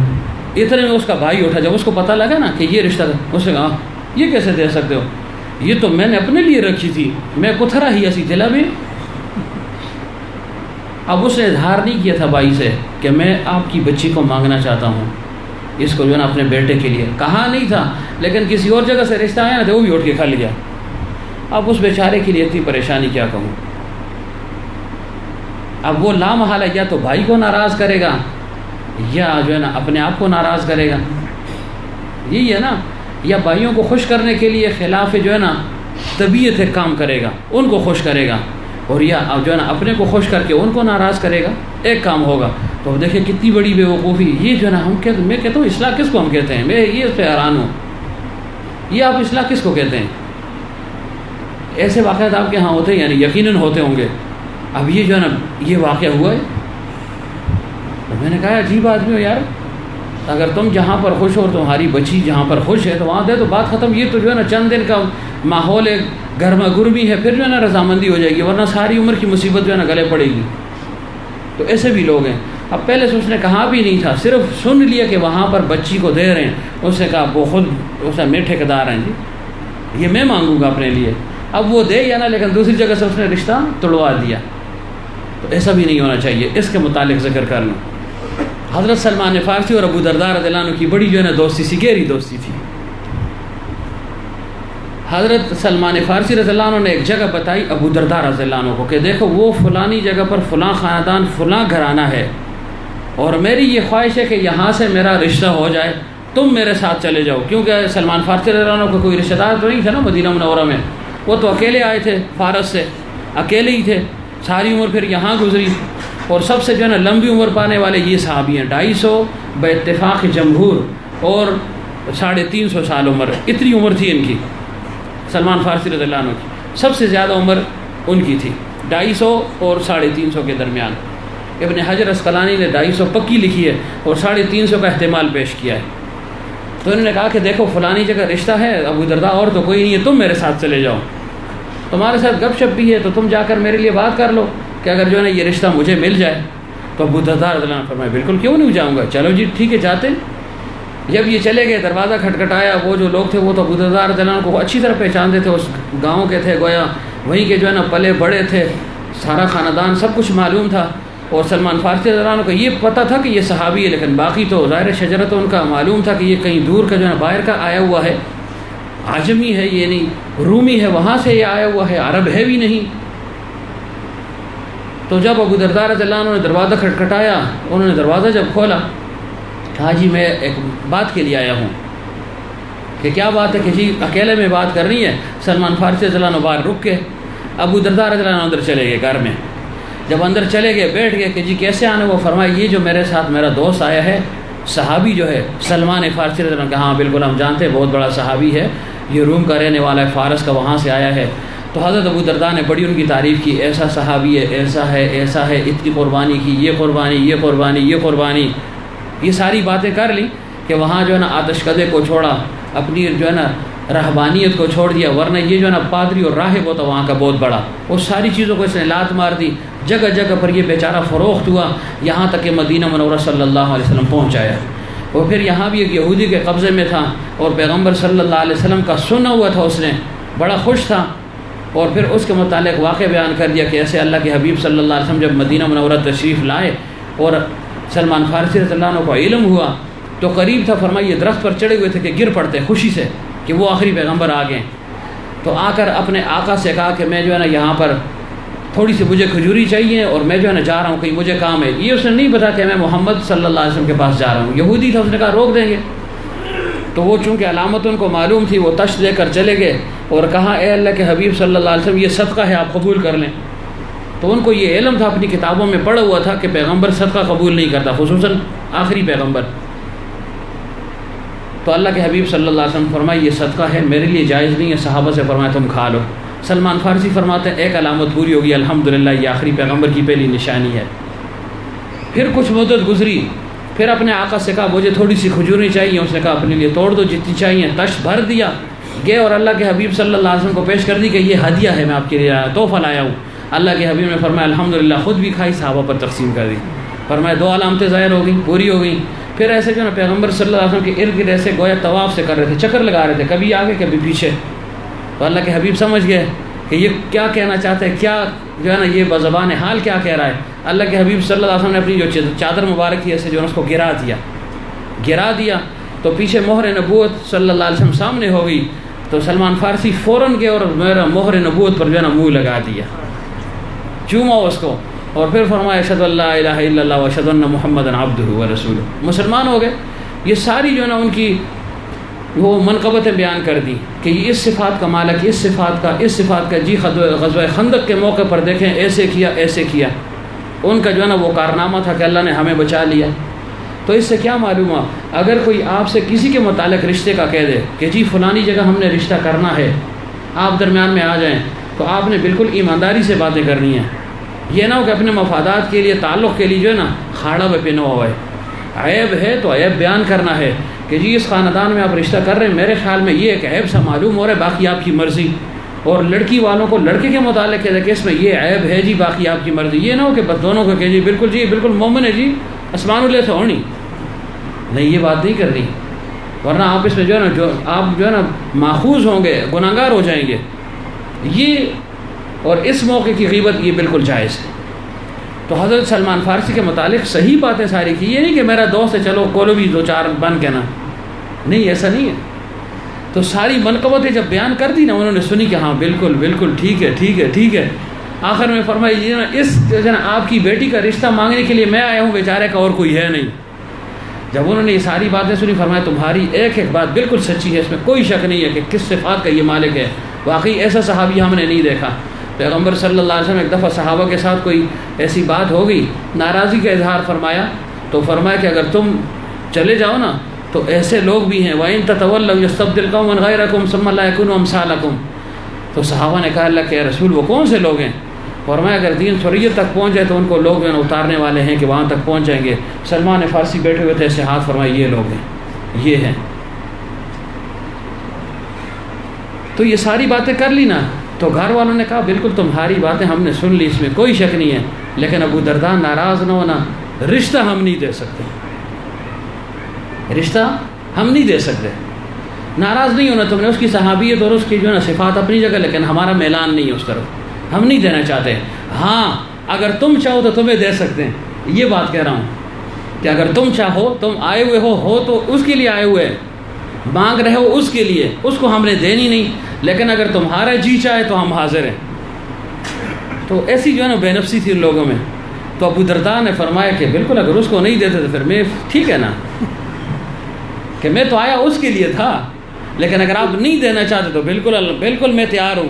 اتنے میں اس کا بھائی اٹھا, جب اس کو پتہ لگا نا کہ یہ رشتہ تھا اس نے کہا یہ کیسے دے سکتے ہو, یہ تو میں نے اپنے لیے رکھی تھی, میں کتھرا ہی ایسی دلا بھی. اب اس نے اظہار نہیں کیا تھا بھائی سے کہ میں آپ کی بچی کو مانگنا چاہتا ہوں, اس کو جو ہے نا اپنے بیٹے کے لیے کہا نہیں تھا, لیکن کسی اور جگہ سے رشتہ آیا نا تو وہ بھی اٹھ کے کھا لیا. اب اس بیچارے کے لیے اتنی پریشانی کیا کہوں. اب وہ لامحالہ یا تو بھائی کو ناراض کرے گا یا جو ہے نا اپنے آپ کو ناراض کرے گا. یہی ہے نا, یا بھائیوں کو خوش کرنے کے لیے خلاف جو ہے نا طبیعت ہے کام کرے گا, ان کو خوش کرے گا, اور یا جو ہے نا اپنے کو خوش کر کے ان کو ناراض کرے گا, ایک کام ہوگا. تو دیکھیں کتنی بڑی بے وقوفی. یہ جو ہے نا میں کہتا ہوں اصلاح کس کو ہم کہتے ہیں, میں یہ اس پہ حیران ہوں, یہ آپ اصلاح کس کو کہتے ہیں. ایسے واقعات آپ کے ہاں ہوتے ہیں, یعنی یقیناً ہوتے ہوں گے. اب یہ جو ہے نا یہ واقعہ ہوا ہے. تو میں نے کہا عجیب آدمی ہو یار, اگر تم جہاں پر خوش ہو اور تمہاری بچی جہاں پر خوش ہے تو وہاں دے تو بات ختم. یہ تو جو ہے نا چند دن کا ماحول ہے, گرما گرمی ہے, پھر جو ہے نا رضامندی ہو جائے گی, ورنہ ساری عمر کی مصیبت جو ہے نا گلے پڑے گی. تو ایسے بھی لوگ ہیں. اب پہلے سے اس نے کہا بھی نہیں تھا, صرف سن لیا کہ وہاں پر بچی کو دے رہے ہیں. اس نے کہا وہ خود اس نے میں ٹھیکیدار ہیں جی, یہ میں مانگوں گا اپنے لیے. اب وہ دے یا نا, لیکن دوسری جگہ سے اس نے رشتہ توڑوا دیا. تو ایسا بھی نہیں ہونا چاہیے. اس کے متعلق ذکر کر لوں, حضرت سلمان فارسی اور ابو درداء رضی اللہ عنہ کی بڑی جو ہے نا دوستی سی, گہری دوستی تھی. حضرت سلمان فارسی رضی اللہ عنہ نے ایک جگہ بتائی ابو درداء رضی اللہ عنہ کو کہ دیکھو وہ فلانی جگہ پر فلاں خاندان فلاں گھرانہ ہے, اور میری یہ خواہش ہے کہ یہاں سے میرا رشتہ ہو جائے, تم میرے ساتھ چلے جاؤ. کیونکہ سلمان فارسی رضی اللہ عنہ کو کوئی رشتہ دار تو نہیں تھا نا مدینہ منورہ میں, وہ تو اکیلے آئے تھے فارس سے, اکیلے ہی تھے. ساری عمر پھر یہاں گزری, اور سب سے جو ہے نا لمبی عمر پانے والے یہ صحابی ہیں, 250 بے اتفاق جمہور, اور 350 سال عمر, اتنی عمر تھی ان کی. سلمان فارسی رضی اللہ عنہ کی سب سے زیادہ عمر ان کی تھی, 250 اور 350 کے درمیان. ابن حجر اسقلانی نے 250 پکی لکھی ہے اور 350 کا احتمال پیش کیا ہے. تو انہوں نے کہا کہ دیکھو فلانی جگہ رشتہ ہے ابو درداء, اور تو کوئی نہیں ہے, تم میرے ساتھ چلے جاؤ, تمہارے ساتھ گپ شپ بھی ہے, تو تم جا کر میرے لیے بات کر لو کہ اگر جو ہے نا یہ رشتہ مجھے مل جائے. تو ابو درداء رضی اللہ عنہ فرمایا بالکل کیوں نہیں جاؤں گا, چلو جی ٹھیک ہے جاتے. جب یہ چلے گئے دروازہ کھٹکھٹایا, وہ جو لوگ تھے وہ تو ابو درداء رضی اللہ عنہ کو اچھی طرح پہچانتے تھے, اس گاؤں کے تھے, گویا وہیں کے جو ہے نا پلے بڑے تھے, سارا خاندان سب کچھ معلوم تھا. اور سلمان فارسی رضی اللہ عنہ کو یہ پتہ تھا کہ یہ صحابی ہے, لیکن باقی تو ظاہر شجرت ان کا معلوم تھا کہ یہ کہیں دور کا جو ہے نا باہر کا آیا ہوا ہے, عجمی ہے, یہ نہیں رومی ہے, وہاں سے یہ آیا ہوا ہے, عرب ہے بھی نہیں. تو جب ابو درداء رضی اللہ عنہ نے دروازہ کھٹکھٹایا, انہوں نے دروازہ جب کھولا, کہا جی میں ایک بات کے لیے آیا ہوں. کہ کیا بات ہے, کہ جی اکیلے میں بات کرنی ہے. سلمان فارسی رضی اللہ عنہ باہر رک کے, ابو درداء رضی اللہ عنہ اندر چلے گئے گھر میں. جب اندر چلے گئے بیٹھ گئے کہ جی کیسے آنے، وہ فرمایا یہ جو میرے ساتھ میرا دوست آیا ہے صحابی جو ہے سلمان فارسی رضی اللہ عنہ، ہاں بالکل ہم جانتے ہیں بہت بڑا صحابی ہے، یہ روم کا رہنے والا ہے، فارس کا، وہاں سے آیا ہے۔ تو حضرت ابو درداء نے بڑی ان کی تعریف کی، ایسا صحابی ہے، ایسا ہے، ایسا ہے، اتنی قربانی کی، یہ قربانی، یہ قربانی، یہ قربانی، یہ ساری باتیں کر لی کہ وہاں جو ہے نا آتش کدے کو چھوڑا، اپنی جو ہے نا رہبانیت کو چھوڑ دیا، ورنہ یہ جو ہے نا پادری اور راہب ہوتا وہاں کا بہت بڑا، وہ ساری چیزوں کو اس نے لات مار دی، جگہ جگہ پر یہ بیچارہ فروخت ہوا، یہاں تک کہ مدینہ منورہ صلی اللہ علیہ وسلم پہنچایا۔ وہ پھر یہاں بھی ایک یہودی کے قبضے میں تھا اور پیغمبر صلی اللہ علیہ وسلم کا سنا ہوا تھا، اس نے بڑا خوش تھا، اور پھر اس کے متعلق واقع بیان کر دیا کہ ایسے اللہ کے حبیب صلی اللہ علیہ وسلم جب مدینہ منورہ تشریف لائے اور سلمان فارسی رضی اللہ عنہ کو علم ہوا تو قریب تھا، فرمایا یہ درخت پر چڑھے ہوئے تھے کہ گر پڑتے خوشی سے کہ وہ آخری پیغمبر آ گئے، تو آ کر اپنے آقا سے کہا کہ میں جو ہے نا یہاں پر تھوڑی سی مجھے کھجوری چاہیے اور میں جو ہے نا جا رہا ہوں، کہیں مجھے کام ہے۔ یہ اس نے نہیں بتا کہ میں محمد صلی اللہ علیہ وسلم کے پاس جا رہا ہوں، یہودی تھا، اس نے کہا روک دیں گے، تو وہ چونکہ علامت ان کو معلوم تھی، وہ تشت لے کر چلے گئے اور کہا اے اللہ کے حبیب صلی اللہ علیہ وسلم یہ صدقہ ہے، آپ قبول کر لیں۔ تو ان کو یہ علم تھا، اپنی کتابوں میں پڑھا ہوا تھا کہ پیغمبر صدقہ قبول نہیں کرتا، خصوصاً آخری پیغمبر۔ تو اللہ کے حبیب صلی اللہ علیہ وسلم فرمایا یہ صدقہ ہے، میرے لیے جائز نہیں ہے، صحابہ سے فرمایا تم کھا لو۔ سلمان فارسی فرماتے ہیں ایک علامت پوری ہوگی، الحمدللہ یہ آخری پیغمبر کی پہلی نشانی ہے۔ پھر کچھ مدت گزری، پھر اپنے آقا سے کہا مجھے تھوڑی سی کھجوریں چاہیے، اس نے کہا اپنے لیے توڑ دو جتنی چاہیے، تشت بھر دیا، گئے اور اللہ کے حبیب صلی اللہ علیہ وسلم کو پیش کر دی کہ یہ ہدیہ ہے، میں آپ کے لیے تحفہ لایا ہوں۔ اللہ کے حبیب نے فرمایا الحمدللہ، خود بھی کھائی، صحابہ پر تقسیم کر دی۔ فرمایا دو علامتیں ظاہر ہو گئیں، پوری ہو گئیں۔ پھر ایسے جو نا پیغمبر صلی اللہ علیہ وسلم کے ارد گرد ایسے گویا طواف سے کر رہے تھے، چکر لگا رہے تھے، کبھی آگے کبھی پیچھے۔ تو اللہ کے حبیب سمجھ گئے کہ یہ کیا کہنا چاہتے ہیں، کیا جو ہے نا یہ بزبان حال کیا کہہ رہا ہے۔ اللہ کے حبیب صلی اللہ علیہ وسلم نے اپنی جو چادر مبارک تھی ایسے جو ہے اس کو گرا دیا تو پیچھے مہر نبوت صلی اللہ علیہ وسلم سامنے ہو گئی۔ تو سلمان فارسی فوراً گئے اور میرا مہر نبوت پر جو ہے نا منہ لگا دیا، چوما اس کو، اور پھر فرمایا اشہد ان لا الہ الا اللہ واشہد ان محمدا عبدہ ورسولہ، مسلمان ہو گئے۔ یہ ساری جو ہے نا ان کی وہ منقبتیں بیان کر دی کہ یہ اس صفات کا مالک، اس صفات کا جی غزوہ خندق کے موقع پر دیکھیں ایسے کیا، ان کا جو ہے نا وہ کارنامہ تھا کہ اللہ نے ہمیں بچا لیا۔ تو اس سے کیا معلوم ہوا، اگر کوئی آپ سے کسی کے متعلق رشتے کا کہہ دے کہ جی فلانی جگہ ہم نے رشتہ کرنا ہے، آپ درمیان میں آ جائیں، تو آپ نے بالکل ایمانداری سے باتیں کرنی ہیں، یہ نہ ہو کہ اپنے مفادات کے لیے، تعلق کے لیے جو ہے نا کھاڑا پہ پہنا ہوا ہے۔ عیب ہے تو عیب بیان کرنا ہے کہ جی اس خاندان میں آپ رشتہ کر رہے ہیں، میرے خیال میں یہ ایک عیب سا معلوم ہو رہا ہے، باقی آپ کی مرضی۔ اور لڑکی والوں کو لڑکے کے متعلق کہہ دے کہ اس میں یہ عیب ہے جی، باقی آپ کی مرضی۔ یہ نہ ہو کہ بس دونوں کو کہ جی بالکل مومن ہے جی، آسمان اللہ سے ہونی نہیں، یہ بات نہیں کر رہی، ورنہ آپ اس میں جو ہے نا آپ جو ہے نا ماخوذ ہوں گے، گناہگار ہو جائیں گے۔ یہ اور اس موقع کی غیبت یہ بالکل جائز ہے۔ تو حضرت سلمان فارسی کے متعلق صحیح باتیں ساری کی، یہ نہیں کہ میرا دوست ہے چلو کولو بھی دو چار بن کے نا، نہیں ایسا نہیں ہے۔ تو ساری منقبتیں جب بیان کر دی نا، انہوں نے سنی کہ ہاں بالکل ٹھیک ہے۔ آخر میں فرمایا یہ نا اس جو ہے نا آپ کی بیٹی کا رشتہ مانگنے کے لیے میں آیا ہوں، بیچارے کا اور کوئی ہے نہیں۔ جب انہوں نے یہ ساری باتیں سنی، فرمایا تمہاری ایک بات بالکل سچی ہے، اس میں کوئی شک نہیں ہے کہ کس صفات کا یہ مالک ہے، واقعی ایسا صحابی ہم نے نہیں دیکھا۔ پیغمبر صلی اللہ علیہ وسلم ایک دفعہ صحابہ کے ساتھ کوئی ایسی بات ہو گئی، ناراضی کا اظہار فرمایا، تو فرمایا کہ اگر تم چلے جاؤ نا تو ایسے لوگ بھی ہیں، وَإِن تَتَوَلَّوْا يَسْتَبْدِلْ قَوْمًا غَيْرَكُمْ ثُمَّ لَا يَكُونُوا أَمْثَالَكُمْ۔ تو صحابہ نے کہا اللہ کے رسول وہ کون سے لوگ ہیں؟ فرمایا اگر دین سریت تک پہنچ جائے تو ان کو لوگ اتارنے والے ہیں کہ وہاں تک پہنچ جائیں گے۔ سلمان فارسی بیٹھے ہوئے تھے، ایسے ہاتھ فرمایا یہ لوگ ہیں، یہ ہیں۔ تو یہ ساری باتیں کر لی نا، تو گھر والوں نے کہا بالکل تمہاری باتیں ہم نے سن لی، اس میں کوئی شک نہیں ہے، لیکن ابو درداء ناراض نہ ہونا، رشتہ ہم نہیں دے سکتے، رشتہ ہم نہیں دے سکتے۔ ناراض نہیں ہونا، تم نے اس کی صحابیت اور اس کی جو ہے نا صفات اپنی جگہ، لیکن ہمارا میلان نہیں ہے اس طرف، ہم نہیں دینا چاہتے۔ ہاں اگر تم چاہو تو تمہیں دے سکتے ہیں، یہ بات کہہ رہا ہوں کہ اگر تم چاہو، تم آئے ہوئے ہو تو اس کے لیے آئے ہوئے، مانگ رہے ہو اس کے لیے، اس کو ہم نے دینی نہیں، لیکن اگر تمہارا جی چاہے تو ہم حاضر ہیں۔ تو ایسی جو ہے نا بے نفسی تھی ان لوگوں میں۔ تو ابو درداء نے فرمایا کہ بالکل اگر اس کو نہیں دیتے تو پھر میں ٹھیک ہے نا، کہ میں تو آیا اس کے لیے تھا، لیکن اگر آپ نہیں دینا چاہتے تو بالکل میں تیار ہوں۔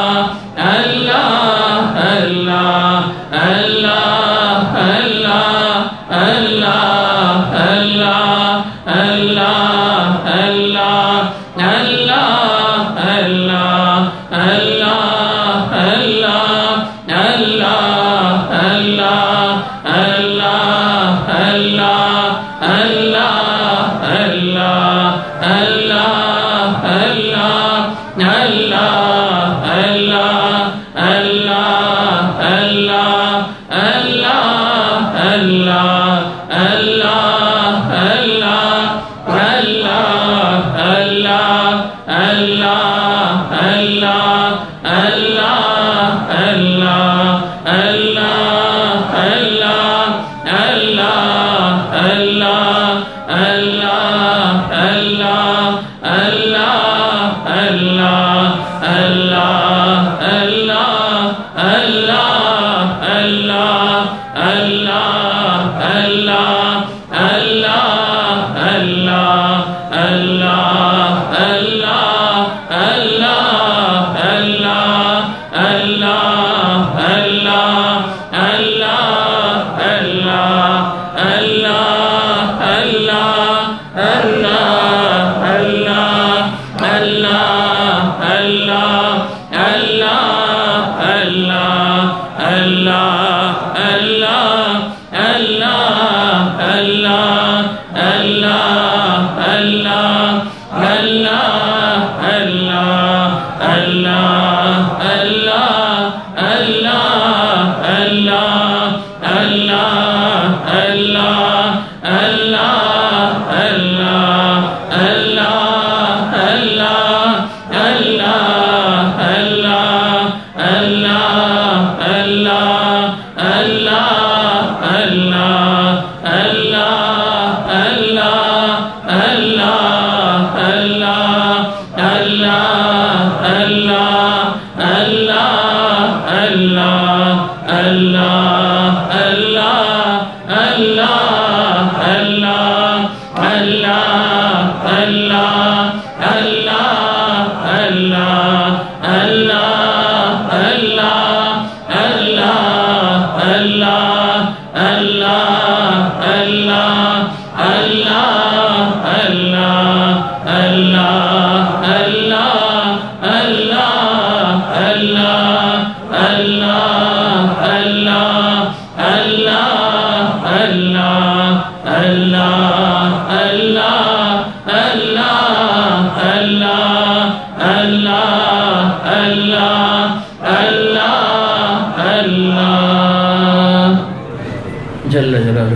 جل جلالہ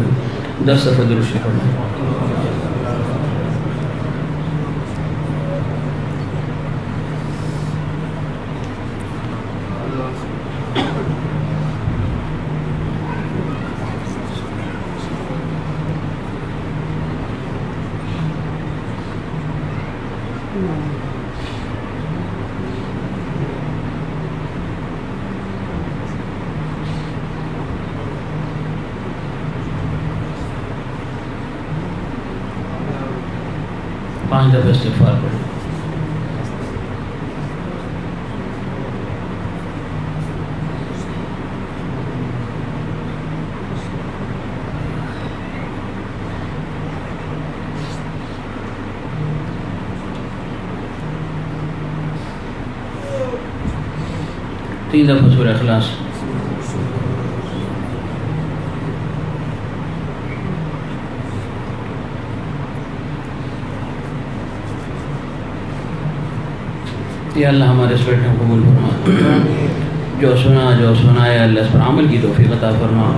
10 صفحہ درود شریف پڑھنا. پانچ دفعہ استغفار پڑھیں. تین دفعہ سورہ اخلاص. یا اللہ ہمارے اس بیٹھے کو قبول فرما. جو سنا ہے اللہ اس پر عمل کی توفیق عطا فرما.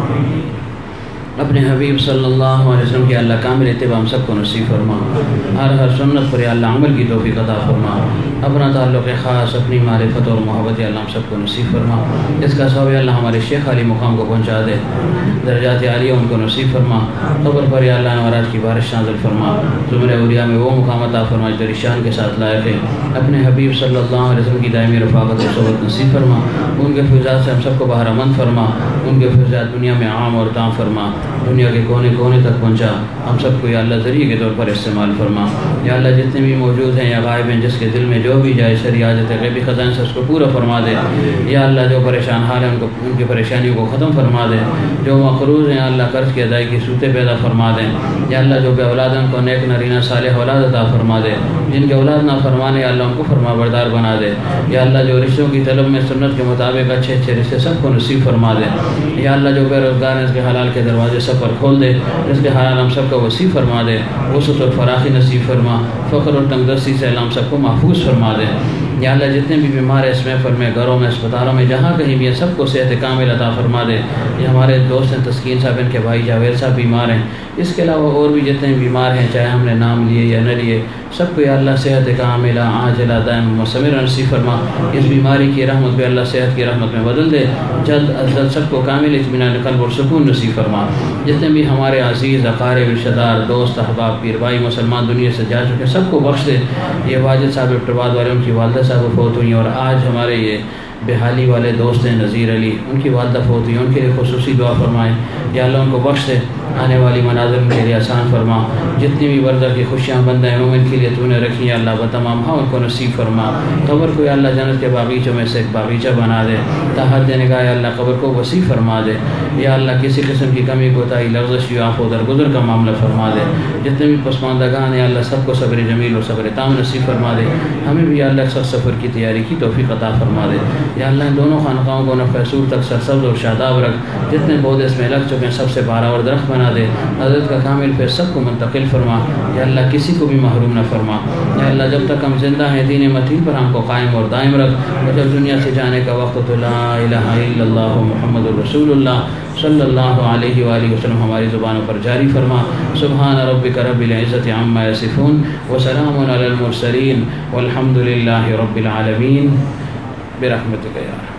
اپنے حبیب صلی اللہ علیہ وسلم کی اللہ کامل اتباع ہم سب کو نصیب فرما. ہر سنت پر یا اللہ عمل کی توفیق عطا فرما. اپنا تعلق خاص اپنی معرفت اور محبت یا اللہ ہم سب کو نصیب فرما. اس کا ثواب یا اللہ ہمارے شیخ علی مقام کو پہنچا دے. درجات عالیہ ان کو نصیب فرما. قبر پر یا اللہ نوارات کی بارش نازل فرما. زمرہ اولیاء میں وہ مقام عطا فرما جو شان کے ساتھ لائق ہے. اپنے حبیب صلی اللہ علیہ وسلم کی دائمی رفاقت و صحبت نصیب فرما. ان کے فیضات سے ہم سب کو بہرہ مند فرما. ان کے فیضات دنیا میں عام اور تام فرما. دنیا کے کونے کونے تک پہنچا، ہم سب کو یا اللہ ذریعے کے طور پر استعمال فرما۔ یا اللہ جتنے بھی موجود ہیں یا غائب ہیں، جس کے دل میں جو بھی جائے شرعی حاجت ہے غیبی خزانے سے اس کو پورا فرما دے۔ یا اللہ جو پریشان حال ہیں ان کی پریشانیوں کو ختم فرما دے، جو مقروض ہیں اللہ قرض کی ادائیگی صورتیں پیدا فرما دیں۔ یا اللہ جو بے اولاد ہیں ان کو نیک نرینہ صالح اولاد عطا فرما دے، جن کے اولاد نہ فرمانے یا اللہ ان کو فرما بردار بنا دے۔ یا اللہ جو رشتوں کی طلب میں سنت کے مطابق اچھے اچھے رشتے سب کو نصیب فرما دے۔ یا اللہ جو بے روزگار ہیں اس کے حلال کے دروازے سب پر کھول دے، اس کے حلال ہم سب کو وسیع فرما دے، وسعت اور فراخی نصیب فرما، فقر اور تنگ دستی سے اللہ ہم سب کو محفوظ فرما دے۔ یا اللہ جتنے بھی بیمار ہیں اس محفل میں، گھروں میں، اسپتالوں میں، جہاں کہیں بھی ہیں سب کو صحت کامل عطا فرما دے۔ یہ ہمارے دوست ہیں تسکین صاحب، ان کے بھائی جاوید صاحب بیمار ہیں، اس کے علاوہ اور بھی جتنے بیمار ہیں چاہے ہم نے نام لیے یا نہ لیے، سب کو یا اللہ صحت کاملہ عاجلہ دائم مستمر نصیب فرما۔ اس بیماری کی رحمت پہ اللہ صحت کی رحمت میں بدل دے، جلد از جلد سب کو کامل اطمینان قلب اور سکون نصیب فرما۔ جتنے بھی ہمارے عزیز اقارب رشتہ دار دوست احباب پیر بھائی مسلمان دنیا سے جا چکے سب کو بخش دے۔ یہ واجد صاحب ابٹرباد والے ان کی والدہ صاحب فوت ہوئی ہیں، اور آج ہمارے یہ بحالی والے دوست ہیں نذیر علی، ان کی والدہ فوت ہوئی، ان کے لیے خصوصی دعا فرمائیں۔ یا اللہ ان کو بخش دے، آنے والی مناظر ان کے لیے آسان فرما۔ جتنی بھی برزخ کی خوشیاں بندہ ہیں مومن کے لیے تو نے رکھی ہیں اللہ بتمام ہاں ان کو نصیب فرما۔ قبر کو یا اللہ جنت کے باغیچوں میں سے ایک باغیچہ بنا دے، تاحت دینے کا یا اللہ قبر کو وسیع فرما دے۔ یا اللہ کسی قسم کی کمی کوتاہی لغزش یا آف و درگزر کا معاملہ فرما دے۔ جتنے بھی پسماندگان ہیں اللہ سب کو صبر جمیل اور صبر تام نصیب فرما دے۔ ہمیں بھی یا اللہ سخت سفر کی تیاری کی توفیق عطا فرما دے۔ یا اللہ ان دونوں خانقاہوں کو نفع سور تک سرسبز اور شاداب رکھ، جتنے پودے اس میں لگ چکے ہیں سب سے باراور درخت بنا دے، حضرت کا کامل پہ سب کو منتقل فرما۔ یا اللہ کسی کو بھی محروم نہ فرما۔ یا اللہ جب تک ہم زندہ ہیں دین متین پر ہم کو قائم اور دائم رکھ، اور جب دنیا سے جانے کا وقت تو لا الہ الا اللہ محمد الرسول اللہ صلی اللہ علیہ وآلہ وسلم ہماری زبانوں پر جاری فرما۔ سبحان ربک رب العزت عما یصفون وسلام علی المرسلین والحمد للہ رب العالمین برحمتک یا